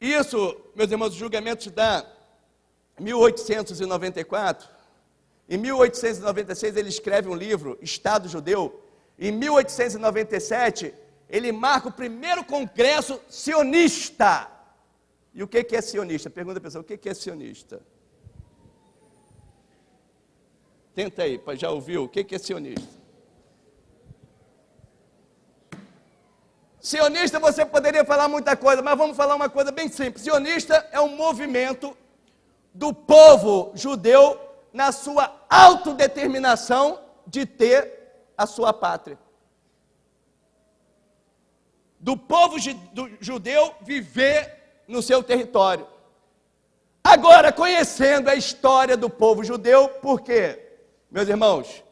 Isso, meus irmãos, o julgamento se dá em 1894. Em 1896 ele escreve um livro, Estado Judeu. Em 1897 ele marca o primeiro congresso sionista. E o que é sionista? Pergunta a pessoa, o que é sionista? Tenta aí, já ouviu? O que é sionista? Sionista, você poderia falar muita coisa, mas vamos falar uma coisa bem simples. Sionista é um movimento do povo judeu na sua autodeterminação de ter a sua pátria. Do povo judeu viver no seu território. Agora, conhecendo a história do povo judeu, por quê? Meus irmãos,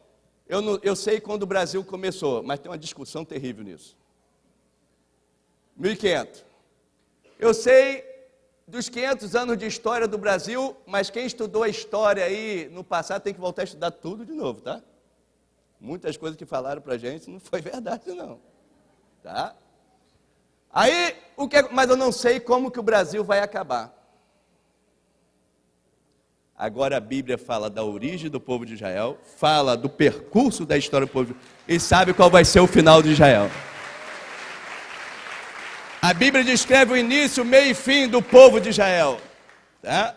eu sei quando o Brasil começou, mas tem uma discussão terrível nisso. 1500. Eu sei dos 500 anos de história do Brasil, mas quem estudou a história aí no passado tem que voltar a estudar tudo de novo, tá? Muitas coisas que falaram pra gente não foi verdade não, tá? Aí, mas eu não sei como que o Brasil vai acabar. Agora a Bíblia fala da origem do povo de Israel, fala do percurso da história do povo, e sabe qual vai ser o final de Israel. A Bíblia descreve o início, o meio e fim do povo de Israel. Tá?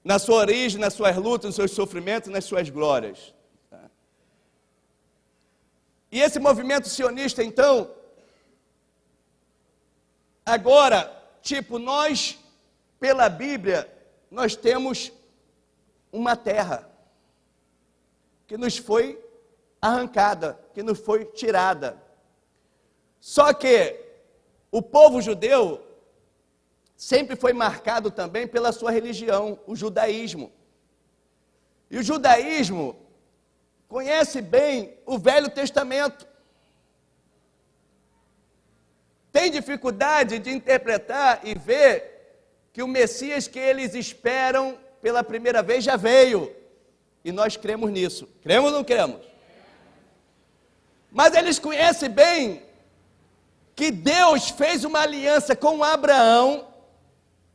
Na sua origem, nas suas lutas, nos seus sofrimentos, nas suas glórias. Tá? E esse movimento sionista, então, agora, nós, pela Bíblia, nós temos uma terra que nos foi arrancada, que nos foi tirada. Só que o povo judeu sempre foi marcado também pela sua religião, o judaísmo. E o judaísmo conhece bem o Velho Testamento. Tem dificuldade de interpretar e ver que o Messias que eles esperam pela primeira vez já veio. E nós cremos nisso. Cremos ou não cremos? Mas eles conhecem bem que Deus fez uma aliança com Abraão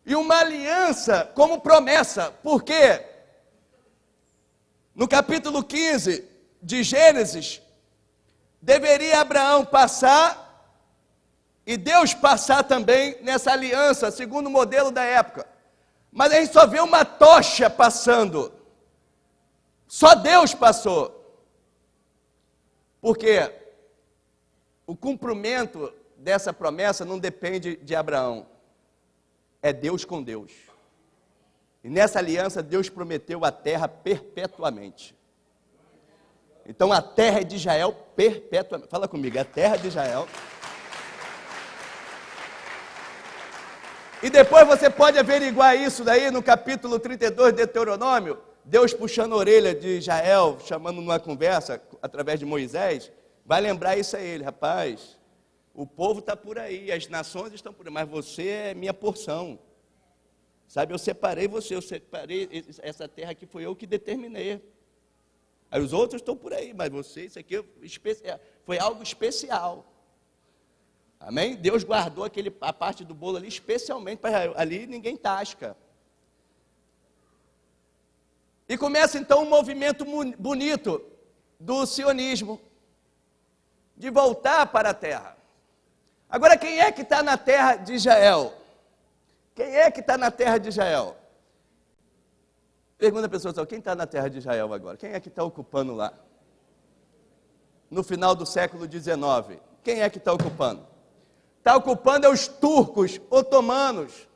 e uma aliança como promessa. Por quê? No capítulo 15 de Gênesis, deveria Abraão passar e Deus passar também nessa aliança, segundo o modelo da época. Mas a gente só vê uma tocha passando. Só Deus passou. Porque o cumprimento dessa promessa não depende de Abraão. É Deus com Deus. E nessa aliança Deus prometeu a terra perpetuamente. Então a terra é de Israel perpetuamente. Fala comigo, a terra de Israel. E depois você pode averiguar isso daí no capítulo 32 de Deuteronômio. Deus puxando a orelha de Israel, chamando numa conversa através de Moisés. Vai lembrar isso a ele, rapaz. O povo está por aí, as nações estão por aí, mas você é minha porção. Sabe, eu separei essa terra aqui foi eu que determinei. Aí os outros estão por aí, mas você, isso aqui foi algo especial. Amém? Deus guardou a parte do bolo ali especialmente para ali ninguém tasca. E começa então um movimento bonito do sionismo, de voltar para a terra. Agora, quem é que está na terra de Israel? Quem é que está na terra de Israel? Pergunta a pessoa, quem está na terra de Israel agora? Quem é que está ocupando lá? No final do século XIX, quem é que está ocupando? Está ocupando os turcos otomanos.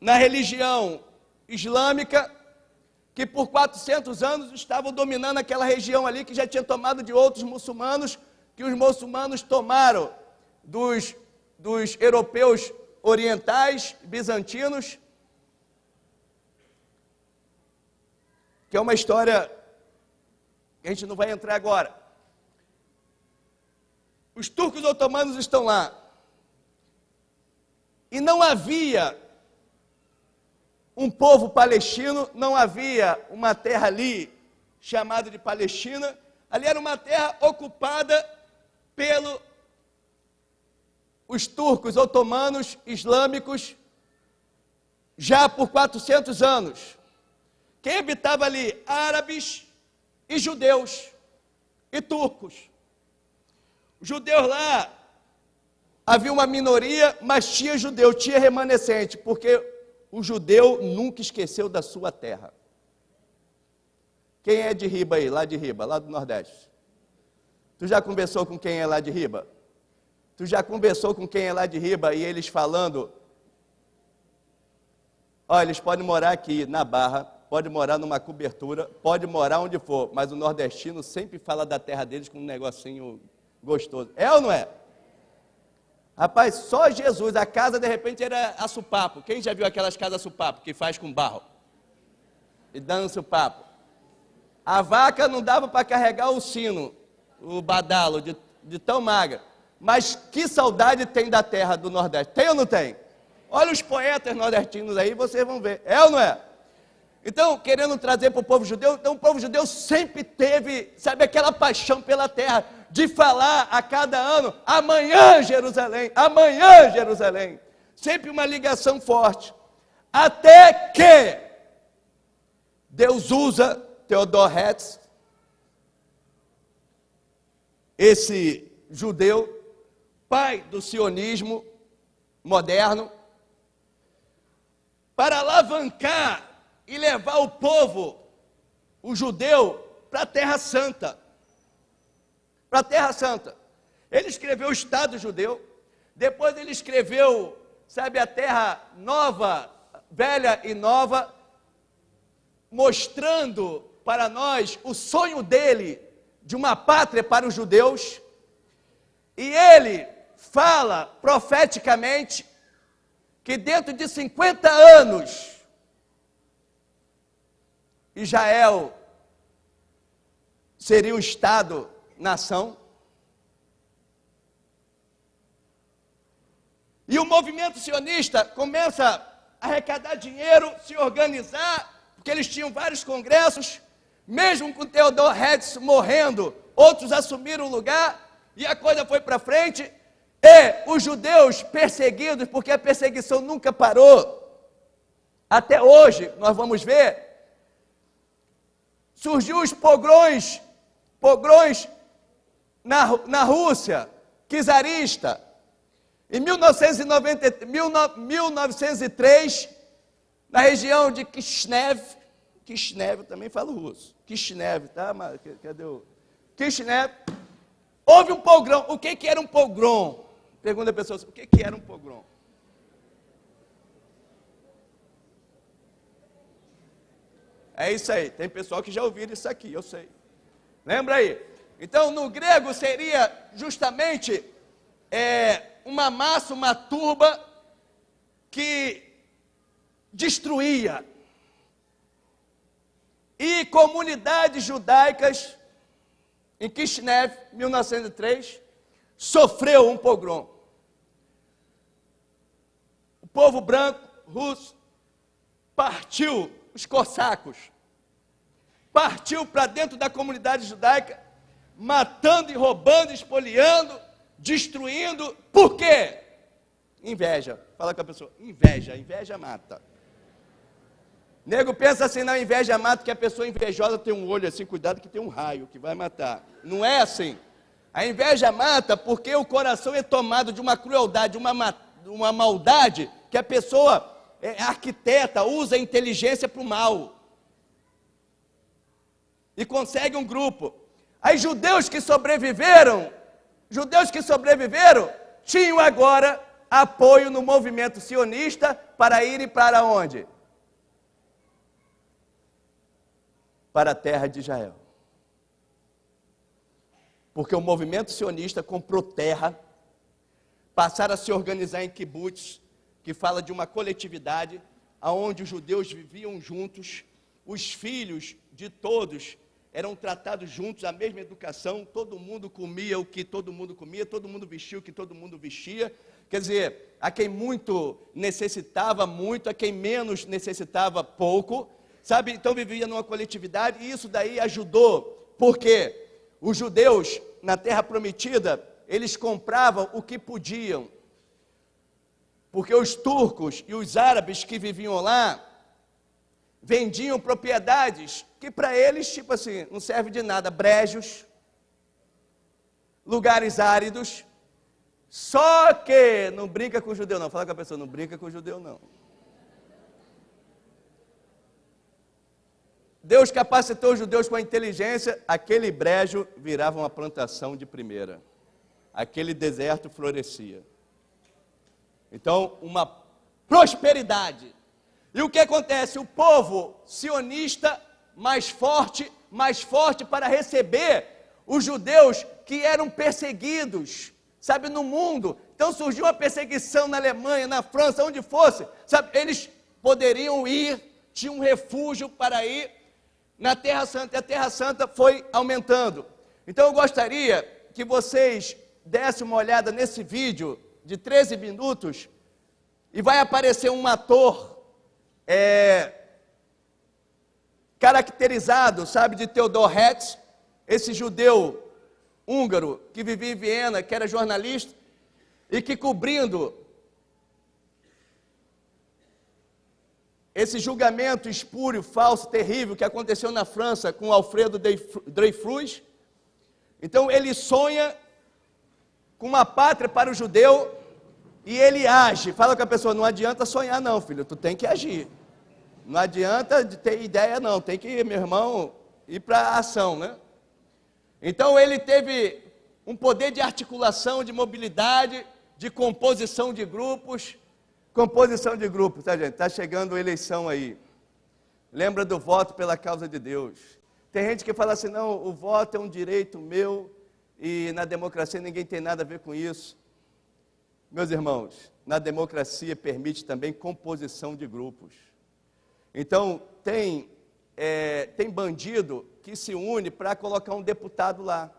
Na religião islâmica, que por 400 anos estavam dominando aquela região ali, que já tinha tomado de outros muçulmanos, que os muçulmanos tomaram dos europeus orientais, bizantinos, que é uma história que a gente não vai entrar agora. Os turcos otomanos estão lá. E não havia um povo palestino, não havia uma terra ali chamada de Palestina. Ali era uma terra ocupada os turcos otomanos islâmicos já por 400 anos. Quem habitava ali? Árabes e judeus e turcos. Os judeus lá, havia uma minoria, mas tinha judeu, tinha remanescente, porque o judeu nunca esqueceu da sua terra. Quem é de Riba aí, lá de Riba, lá do Nordeste? Tu já conversou com quem é lá de Riba? Tu já conversou com quem é lá de Riba e eles falando, olha, eles podem morar aqui na Barra, pode morar numa cobertura, pode morar onde for, mas o nordestino sempre fala da terra deles com um negocinho gostoso. É ou não é? Rapaz, só Jesus, a casa de repente era a supapo. Quem já viu aquelas casas supapo que faz com barro? E dando supapo. A vaca não dava para carregar o sino, o badalo, de tão magra. Mas que saudade tem da terra do Nordeste? Tem ou não tem? Olha os poetas nordestinos aí, vocês vão ver. É ou não é? Então, querendo trazer para o povo judeu, então o povo judeu sempre teve, sabe, aquela paixão pela terra, de falar a cada ano, amanhã Jerusalém, amanhã Jerusalém. Sempre uma ligação forte. Até que Deus usa Theodor Herzl, esse judeu, pai do sionismo moderno, para alavancar e levar o povo, o judeu, para a Terra Santa. Para a Terra Santa. Ele escreveu o Estado Judeu, depois ele escreveu, sabe, a Terra Nova, Velha e Nova, mostrando para nós o sonho dele de uma pátria para os judeus. E ele fala profeticamente que dentro de 50 anos, Israel seria um Estado-nação. E o movimento sionista começa a arrecadar dinheiro, se organizar, porque eles tinham vários congressos, mesmo com Theodor Herzl morrendo, outros assumiram o lugar, e a coisa foi para frente, e os judeus perseguidos, porque a perseguição nunca parou, até hoje, nós vamos ver, surgiu os pogrões na Rússia, czarista. Em 1903, na região de Kishinev, eu também falo russo, Kishinev, tá? Cadê o... Kishinev, houve um pogrom. O que era um pogrom? Pergunta a pessoa, o que era um pogrom? É isso aí, tem pessoal que já ouviram isso aqui, eu sei. Lembra aí? Então, no grego seria justamente uma massa, uma turba que destruía. E comunidades judaicas, em Kishinev, 1903, sofreu um pogrom. O povo branco, russo, partiu, os cossacos, partiu para dentro da comunidade judaica, matando e roubando, espoliando, destruindo. Por quê? Inveja. Fala com a pessoa, inveja mata. Nego pensa assim, não, inveja mata, que a pessoa invejosa tem um olho assim, cuidado que tem um raio que vai matar. Não é assim. A inveja mata porque o coração é tomado de uma crueldade, uma maldade, que a pessoa arquiteta, usa a inteligência para o mal. E consegue um grupo. Aí judeus que sobreviveram, tinham agora apoio no movimento sionista para irem para onde? Para a terra de Israel. Porque o movimento sionista comprou terra, passaram a se organizar em kibbutz, que fala de uma coletividade, onde os judeus viviam juntos, os filhos de todos eram tratados juntos, a mesma educação, todo mundo comia o que todo mundo comia, todo mundo vestia o que todo mundo vestia. Quer dizer, a quem muito necessitava muito, a quem menos necessitava pouco, sabe? Então vivia numa coletividade, e isso daí ajudou, porque os judeus na Terra Prometida, eles compravam o que podiam, porque os turcos e os árabes que viviam lá, vendiam propriedades que para eles, tipo assim, não serve de nada, brejos, lugares áridos. Só que não brinca com o judeu não, fala com a pessoa, não brinca com o judeu não. Deus capacitou os judeus com a inteligência, aquele brejo virava uma plantação de primeira, aquele deserto florescia. Então, uma prosperidade. E o que acontece? O povo sionista mais forte para receber os judeus que eram perseguidos, sabe, no mundo. Então surgiu uma perseguição na Alemanha, na França, onde fosse, sabe, eles poderiam ir, tinham um refúgio para ir na Terra Santa, e a Terra Santa foi aumentando. Então eu gostaria que vocês dessem uma olhada nesse vídeo de 13 minutos, e vai aparecer um ator caracterizado, sabe, de Theodor Herzl, esse judeu húngaro que vivia em Viena, que era jornalista, e que cobrindo esse julgamento espúrio, falso, terrível, que aconteceu na França com Alfredo Dreyfus. Então ele sonha com uma pátria para o judeu, e ele age. Fala com a pessoa, não adianta sonhar não, filho, tu tem que agir. Não adianta de ter ideia não, tem que, meu irmão, ir para a ação, né? Então ele teve um poder de articulação, de mobilidade, de composição de grupos, tá gente? Está chegando a eleição aí. Lembra do voto pela causa de Deus. Tem gente que fala assim, não, o voto é um direito meu e na democracia ninguém tem nada a ver com isso. Meus irmãos, na democracia permite também composição de grupos. Então, tem bandido que se une para colocar um deputado lá.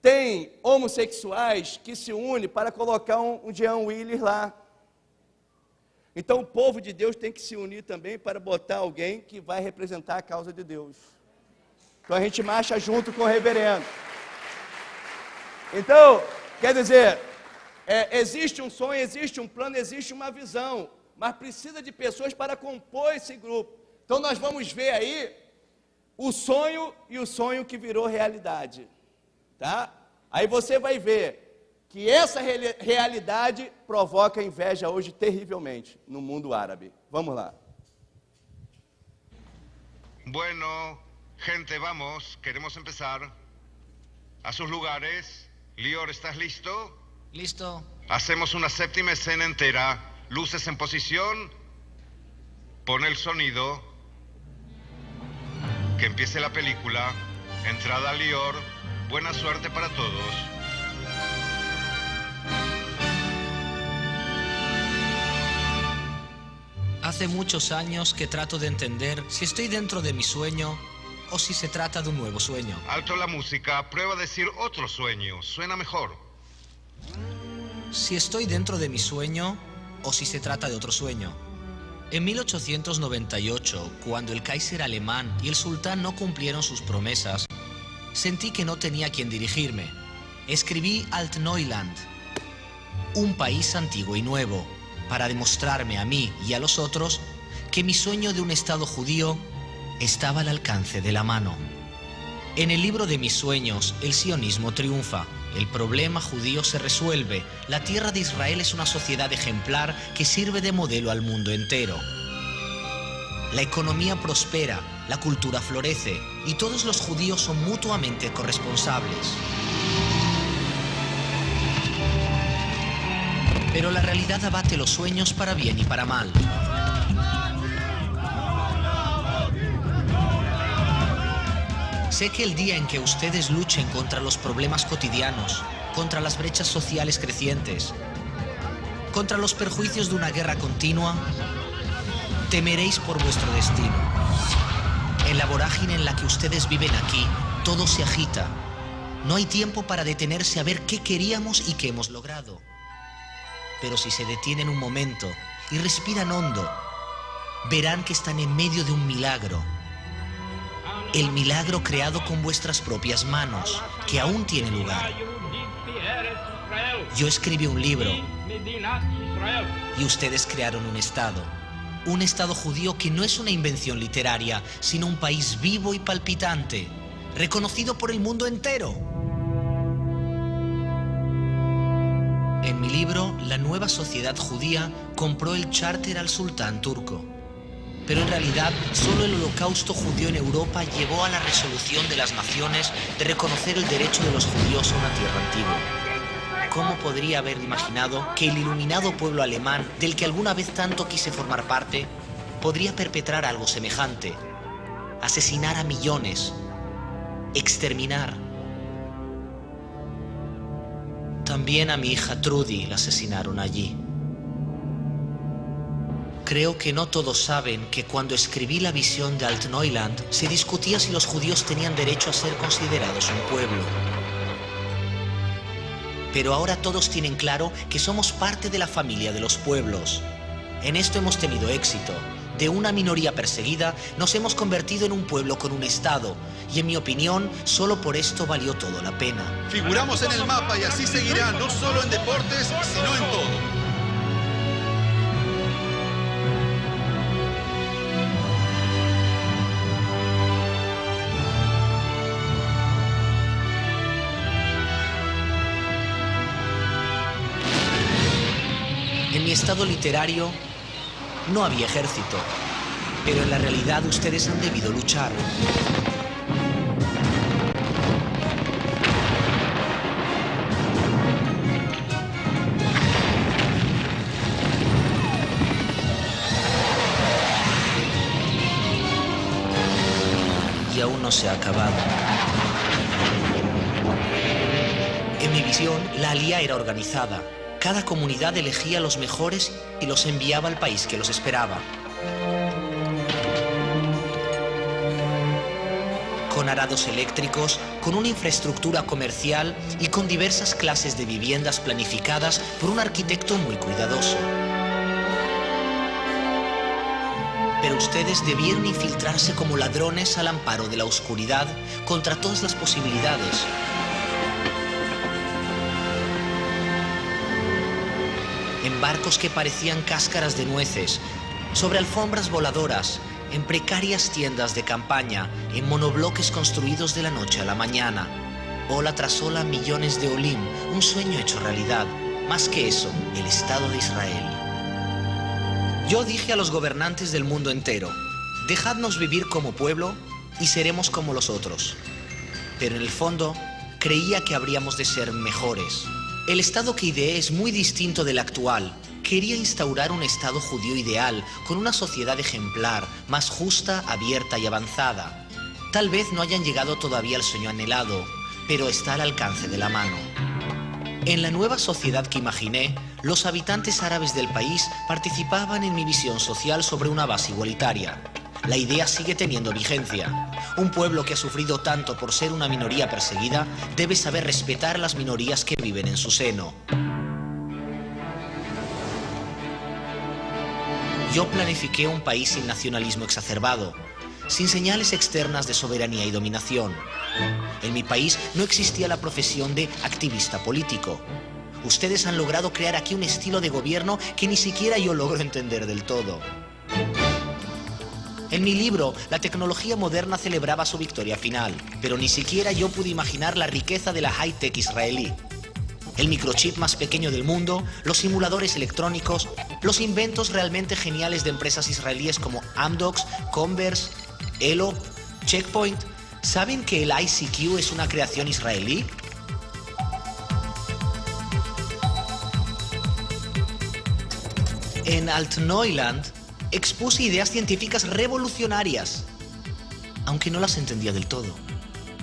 Tem homossexuais que se unem para colocar um Jean Willis lá. Então o povo de Deus tem que se unir também para botar alguém que vai representar a causa de Deus. Então a gente marcha junto com o reverendo. Então, quer dizer, existe um sonho, existe um plano, existe uma visão, mas precisa de pessoas para compor esse grupo. Então nós vamos ver aí o sonho e o sonho que virou realidade. Tá? Aí você vai ver que essa realidade provoca inveja hoje terrivelmente no mundo árabe. Vamos lá. Bueno, gente, vamos, queremos empezar. A sus lugares. Lior, ¿estás listo? Listo. Hacemos una séptima escena entera. Luces en posición. Pon el sonido. Que empiece la película. Entrada Lior. Buena suerte para todos. Hace muchos años que trato de entender si estoy dentro de mi sueño o si se trata de un nuevo sueño. Alto la música. Prueba a decir otro sueño. Suena mejor. Si estoy dentro de mi sueño o si se trata de otro sueño. En 1898, cuando el Kaiser alemán y el sultán no cumplieron sus promesas, sentí que no tenía quien dirigirme. Escribí Alt-Neuland, un país antiguo y nuevo, para demostrarme a mí y a los otros que mi sueño de un Estado judío estaba al alcance de la mano. En el libro de mis sueños, el sionismo triunfa, el problema judío se resuelve, la tierra de Israel es una sociedad ejemplar que sirve de modelo al mundo entero. La economía prospera, la cultura florece y todos los judíos son mutuamente corresponsables. Pero la realidad abate los sueños para bien y para mal. Sé que el día en que ustedes luchen contra los problemas cotidianos, contra las brechas sociales crecientes, contra los perjuicios de una guerra continua, temeréis por vuestro destino. En la vorágine en la que ustedes viven aquí, todo se agita. No hay tiempo para detenerse a ver qué queríamos y qué hemos logrado. Pero si se detienen un momento y respiran hondo, verán que están en medio de un milagro. El milagro creado con vuestras propias manos, que aún tiene lugar. Yo escribí un libro y ustedes crearon un Estado. Un Estado judío que no es una invención literaria, sino un país vivo y palpitante, reconocido por el mundo entero. En mi libro, la nueva sociedad judía compró el charter al sultán turco. Pero en realidad, solo el holocausto judío en Europa llevó a la resolución de las naciones de reconocer el derecho de los judíos a una tierra antigua. ¿Cómo podría haber imaginado que el iluminado pueblo alemán, del que alguna vez tanto quise formar parte, podría perpetrar algo semejante? Asesinar a millones, exterminar. También a mi hija Trudy la asesinaron allí. Creo que no todos saben que cuando escribí la visión de Alt-Neuland se discutía si los judíos tenían derecho a ser considerados un pueblo. Pero ahora todos tienen claro que somos parte de la familia de los pueblos. En esto hemos tenido éxito. De una minoría perseguida nos hemos convertido en un pueblo con un Estado. Y en mi opinión, solo por esto valió todo la pena. Figuramos en el mapa y así seguirá, no solo en deportes, sino en todo. mi estado literario no había ejército, pero en la realidad ustedes han debido luchar. Y aún no se ha acabado. En mi visión, la alía era organizada. Cada comunidad elegía los mejores y los enviaba al país que los esperaba. Con arados eléctricos, con una infraestructura comercial y con diversas clases de viviendas planificadas por un arquitecto muy cuidadoso. Pero ustedes debieron infiltrarse como ladrones al amparo de la oscuridad contra todas las posibilidades. En barcos que parecían cáscaras de nueces, sobre alfombras voladoras, en precarias tiendas de campaña, en monobloques construidos de la noche a la mañana. Ola tras ola, millones de olim, un sueño hecho realidad. Más que eso, el Estado de Israel. Yo dije a los gobernantes del mundo entero, dejadnos vivir como pueblo y seremos como los otros. Pero en el fondo, creía que habríamos de ser mejores. El Estado que ideé es muy distinto del actual. Quería instaurar un Estado judío ideal, con una sociedad ejemplar, más justa, abierta y avanzada. Tal vez no hayan llegado todavía al sueño anhelado, pero está al alcance de la mano. En la nueva sociedad que imaginé, los habitantes árabes del país participaban en mi visión social sobre una base igualitaria. La idea sigue teniendo vigencia. Un pueblo que ha sufrido tanto por ser una minoría perseguida debe saber respetar a las minorías que viven en su seno. Yo planifiqué un país sin nacionalismo exacerbado, sin señales externas de soberanía y dominación. En mi país no existía la profesión de activista político. Ustedes han logrado crear aquí un estilo de gobierno que ni siquiera yo logro entender del todo. En mi libro, la tecnología moderna celebraba su victoria final, pero ni siquiera yo pude imaginar la riqueza de la high-tech israelí. El microchip más pequeño del mundo, los simuladores electrónicos, los inventos realmente geniales de empresas israelíes como Amdocs, Converse, Elo, Checkpoint. ¿Saben que el ICQ es una creación israelí? En Altneuland expuse ideas científicas revolucionarias, aunque no las entendía del todo,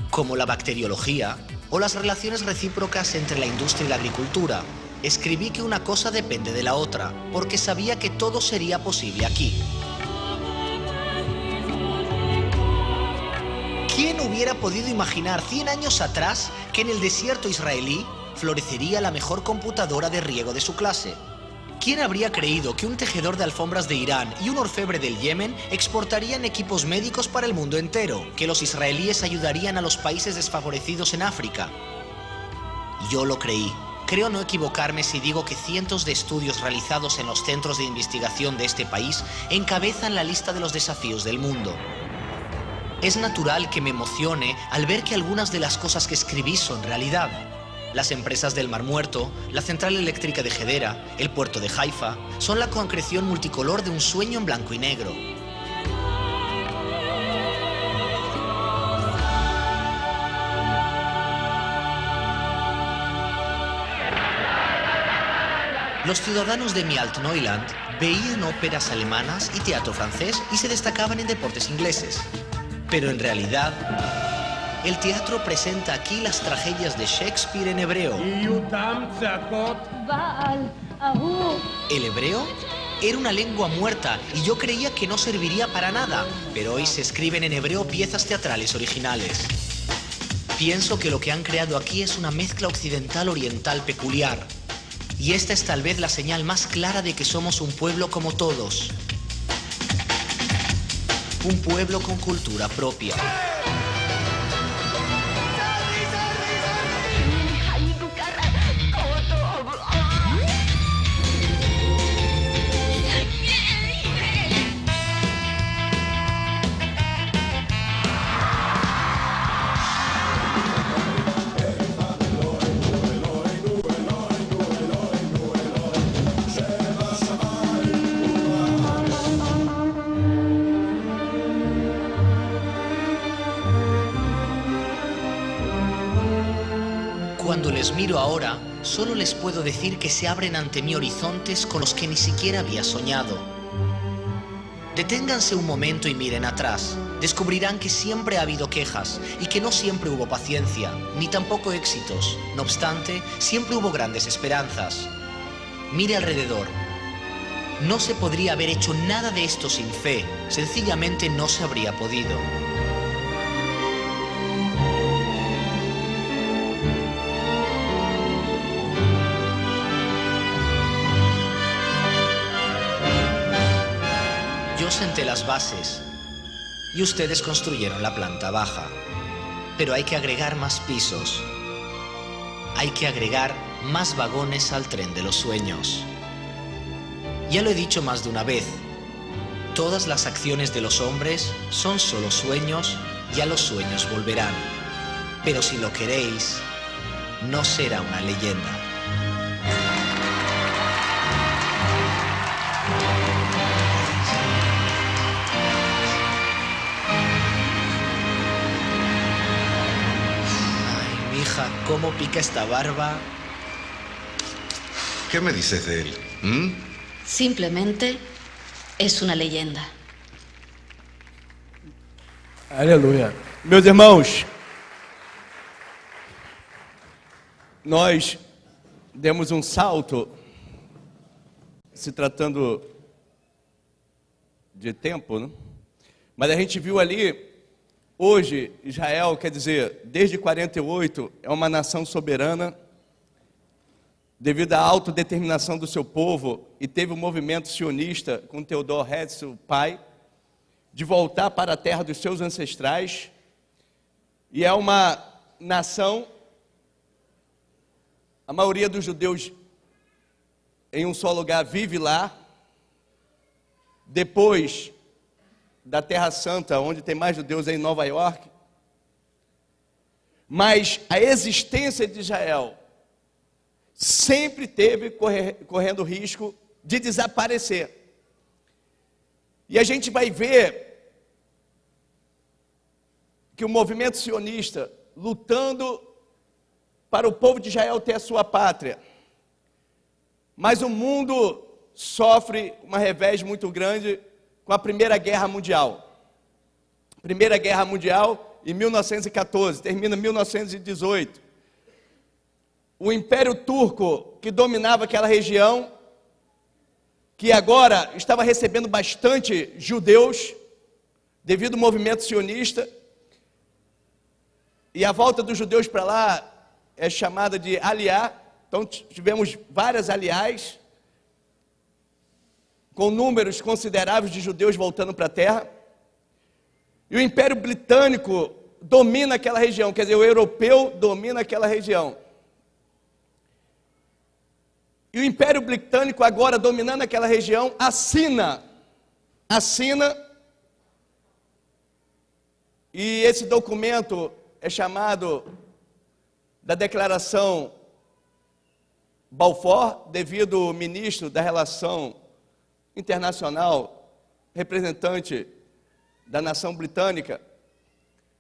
como la bacteriología o las relaciones recíprocas entre la industria y la agricultura. Escribí que una cosa depende de la otra, porque sabía que todo sería posible aquí. ¿Quién hubiera podido imaginar 100 años atrás que en el desierto israelí florecería la mejor computadora de riego de su clase? ¿Quién habría creído que un tejedor de alfombras de Irán y un orfebre del Yemen exportarían equipos médicos para el mundo entero? ¿Que los israelíes ayudarían a los países desfavorecidos en África? Yo lo creí. Creo no equivocarme si digo que cientos de estudios realizados en los centros de investigación de este país encabezan la lista de los desafíos del mundo. Es natural que me emocione al ver que algunas de las cosas que escribí son realidad. Las empresas del Mar Muerto, la central eléctrica de Hedera, el puerto de Haifa, son la concreción multicolor de un sueño en blanco y negro. Los ciudadanos de mi Altneuland veían óperas alemanas y teatro francés y se destacaban en deportes ingleses. Pero en realidad, el teatro presenta aquí las tragedias de Shakespeare en hebreo. ¿El hebreo? Era una lengua muerta y yo creía que no serviría para nada, pero hoy se escriben en hebreo piezas teatrales originales. Pienso que lo que han creado aquí es una mezcla occidental-oriental peculiar. Y esta es tal vez la señal más clara de que somos un pueblo como todos. Un pueblo con cultura propia. cuando les miro ahora, solo les puedo decir que se abren ante mí horizontes con los que ni siquiera había soñado. Deténganse un momento y miren atrás. Descubrirán que siempre ha habido quejas y que no siempre hubo paciencia, ni tampoco éxitos. No obstante, siempre hubo grandes esperanzas. Mire alrededor. No se podría haber hecho nada de esto sin fe. Sencillamente no se habría podido. Yo senté las bases y ustedes construyeron la planta baja. Pero hay que agregar más pisos. Hay que agregar más vagones al tren de los sueños. Ya lo he dicho más de una vez. Todas las acciones de los hombres son solo sueños y a los sueños volverán. Pero si lo queréis, no será una leyenda. ¿Cómo pica esta barba? ¿Qué me dices de él? Simplemente es una leyenda. Aleluia. Meus irmãos, nós demos um salto, se tratando de tempo, né? Mas a gente viu ali. Hoje, Israel, quer dizer, desde 48, é uma nação soberana, devido à autodeterminação do seu povo, e teve um movimento sionista com Theodor Herzl, pai, de voltar para a terra dos seus ancestrais, e é uma nação, a maioria dos judeus em um só lugar vive lá, depois da Terra Santa, onde tem mais judeus, é em Nova York. Mas a existência de Israel sempre teve correndo risco de desaparecer. E a gente vai ver que o movimento sionista, lutando para o povo de Israel ter a sua pátria, mas o mundo sofre uma revés muito grande com a Primeira Guerra Mundial. Primeira Guerra Mundial, em 1914, termina em 1918. O Império Turco, que dominava aquela região, que agora estava recebendo bastante judeus, devido ao movimento sionista, e a volta dos judeus para lá é chamada de aliá. Então tivemos várias aliás, com números consideráveis de judeus voltando para a terra. E o Império Britânico domina aquela região, quer dizer, o europeu domina aquela região. E o Império Britânico, agora dominando aquela região, assina, e esse documento é chamado da Declaração Balfour, devido ao ministro da Relação Internacional, representante da nação britânica,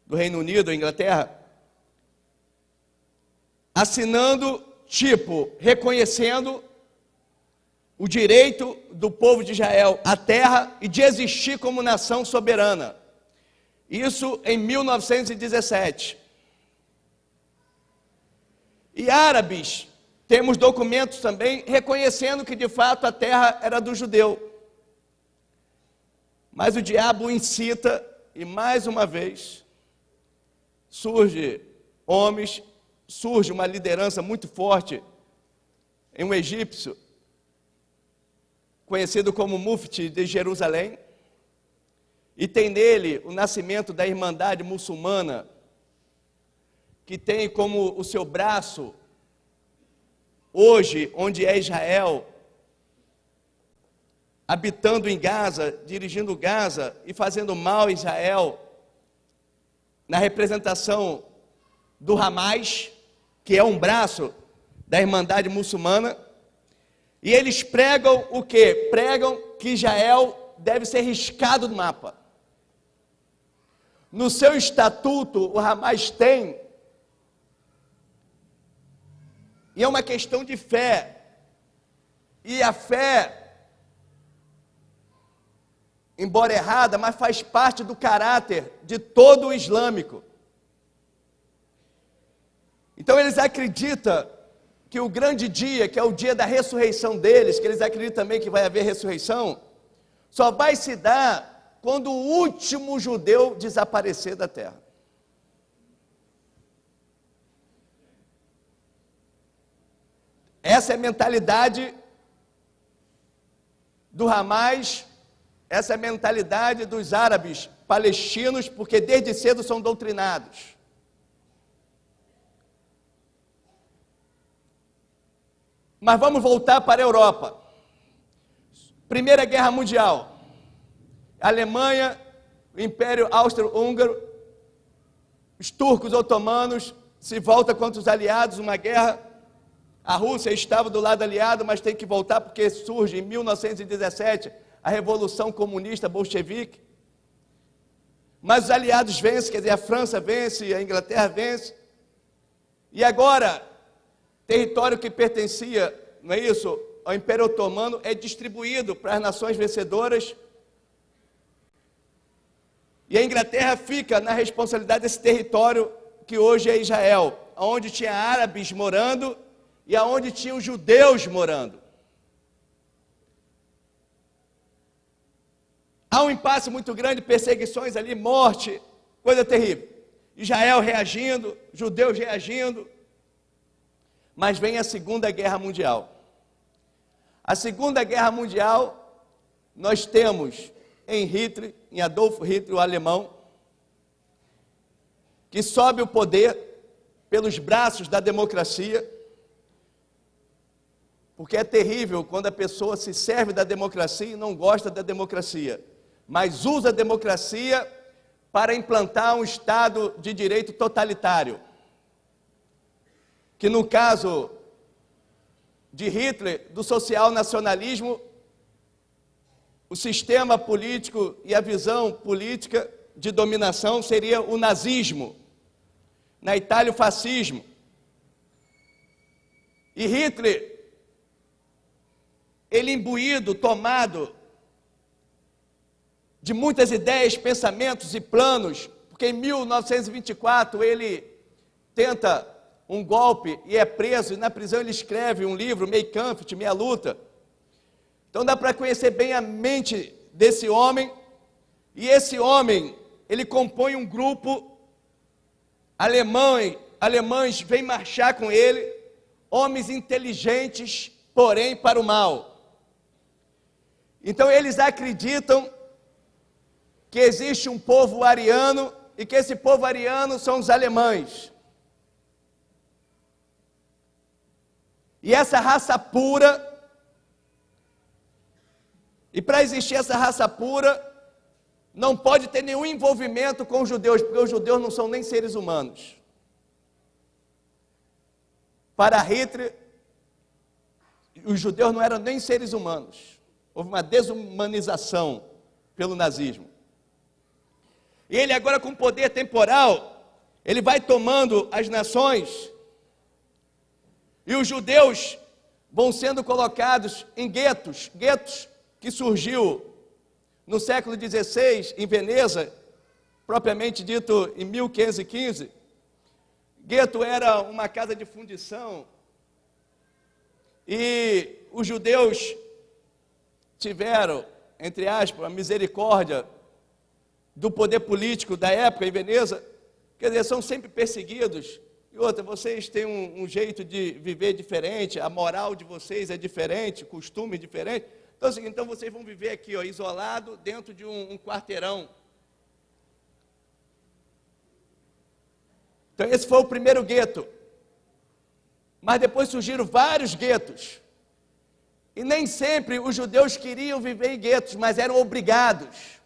do Reino Unido, Inglaterra, assinando, reconhecendo o direito do povo de Israel à terra e de existir como nação soberana. Isso em 1917. E árabes, temos documentos também reconhecendo que de fato a terra era do judeu. Mas o diabo incita, e mais uma vez, surge uma liderança muito forte em um egípcio, conhecido como Mufti de Jerusalém, e tem nele o nascimento da Irmandade Muçulmana, que tem como o seu braço, hoje, onde é Israel, habitando em Gaza, dirigindo Gaza e fazendo mal a Israel, na representação do Hamas, que é um braço da Irmandade Muçulmana, e eles pregam o quê? Pregam que Israel deve ser riscado do mapa. No seu estatuto, o Hamas tem E é uma questão de fé. E a fé, embora errada, mas faz parte do caráter de todo o islâmico. Então eles acreditam que o grande dia, que é o dia da ressurreição deles, que eles acreditam também que vai haver ressurreição, só vai se dar quando o último judeu desaparecer da terra. Essa é a mentalidade do Hamas, essa é a mentalidade dos árabes palestinos, porque desde cedo são doutrinados. Mas vamos voltar para a Europa. Primeira Guerra Mundial. Alemanha, o Império Austro-Húngaro, os turcos otomanos se voltam contra os aliados, uma guerra. A Rússia estava do lado aliado, mas tem que voltar porque surge em 1917 a Revolução Comunista Bolchevique. Mas os aliados vencem, quer dizer, a França vence, a Inglaterra vence. E agora, território que pertencia, não é isso, ao Império Otomano, é distribuído para as nações vencedoras. E a Inglaterra fica na responsabilidade desse território que hoje é Israel, onde tinha árabes morando e aonde tinham judeus morando. Há um impasse muito grande, perseguições ali, morte, coisa terrível. Israel reagindo, judeus reagindo. Mas vem a Segunda Guerra Mundial. A Segunda Guerra Mundial, nós temos em Adolf Hitler, o alemão, que sobe o poder pelos braços da democracia. Porque é terrível quando a pessoa se serve da democracia e não gosta da democracia, mas usa a democracia para implantar um Estado de direito totalitário. Que no caso de Hitler, do social-nacionalismo, o sistema político e a visão política de dominação seria o nazismo. Na Itália, o fascismo. E Hitler, ele imbuído, tomado de muitas ideias, pensamentos e planos, porque em 1924 ele tenta um golpe e é preso, e na prisão ele escreve um livro, Mein Kampf, Minha Luta. Então dá para conhecer bem a mente desse homem, e esse homem, ele compõe um grupo, alemães vêm marchar com ele, homens inteligentes, porém para o mal. Então eles acreditam que existe um povo ariano e que esse povo ariano são os alemães. E essa raça pura, e para existir essa raça pura, não pode ter nenhum envolvimento com os judeus, porque os judeus não são nem seres humanos. Para Hitler, os judeus não eram nem seres humanos. Houve uma desumanização pelo nazismo. E ele agora, com poder temporal, ele vai tomando as nações, e os judeus vão sendo colocados em guetos que surgiu no século XVI, em Veneza, propriamente dito em 1515. Gueto era uma casa de fundição, e os judeus tiveram, entre aspas, a misericórdia do poder político da época em Veneza. Quer dizer, são sempre perseguidos. E outra, vocês têm um jeito de viver diferente, a moral de vocês é diferente, costume diferente. Então é o seguinte, então vocês vão viver aqui, ó, isolado, dentro de um quarteirão. Então esse foi o primeiro gueto. Mas depois surgiram vários guetos. E nem sempre os judeus queriam viver em guetos, mas eram obrigados.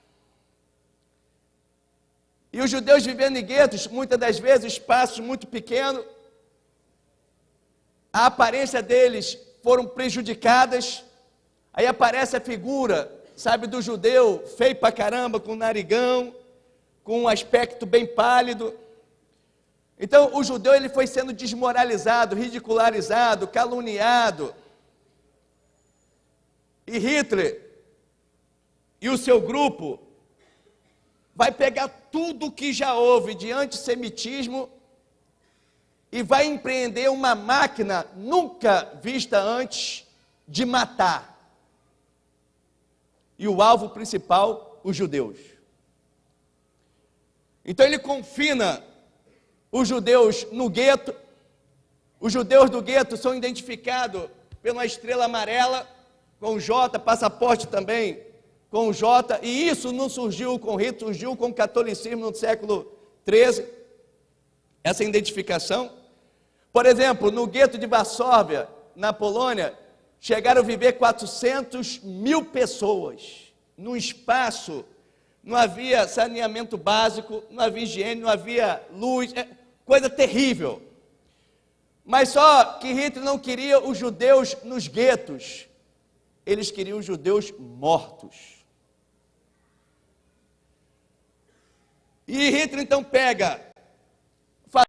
E os judeus vivendo em guetos, muitas das vezes, espaços muito pequenos, a aparência deles foram prejudicadas. Aí aparece a figura, sabe, do judeu, feio pra caramba, com narigão, com um aspecto bem pálido. Então, o judeu ele foi sendo desmoralizado, ridicularizado, caluniado. E Hitler e o seu grupo vai pegar tudo que já houve de antissemitismo e vai empreender uma máquina nunca vista antes de matar. E o alvo principal, os judeus. Então ele confina os judeus no gueto. Os judeus do gueto são identificados pela estrela amarela, com J, passaporte também com J, e isso não surgiu com Hitler, surgiu com o catolicismo no século XIII, essa identificação. Por exemplo, no gueto de Varsóvia, na Polônia, chegaram a viver 400 mil pessoas, num espaço, não havia saneamento básico, não havia higiene, não havia luz, coisa terrível. Mas só que Hitler não queria os judeus nos guetos, eles queriam os judeus mortos. E Hitler então pega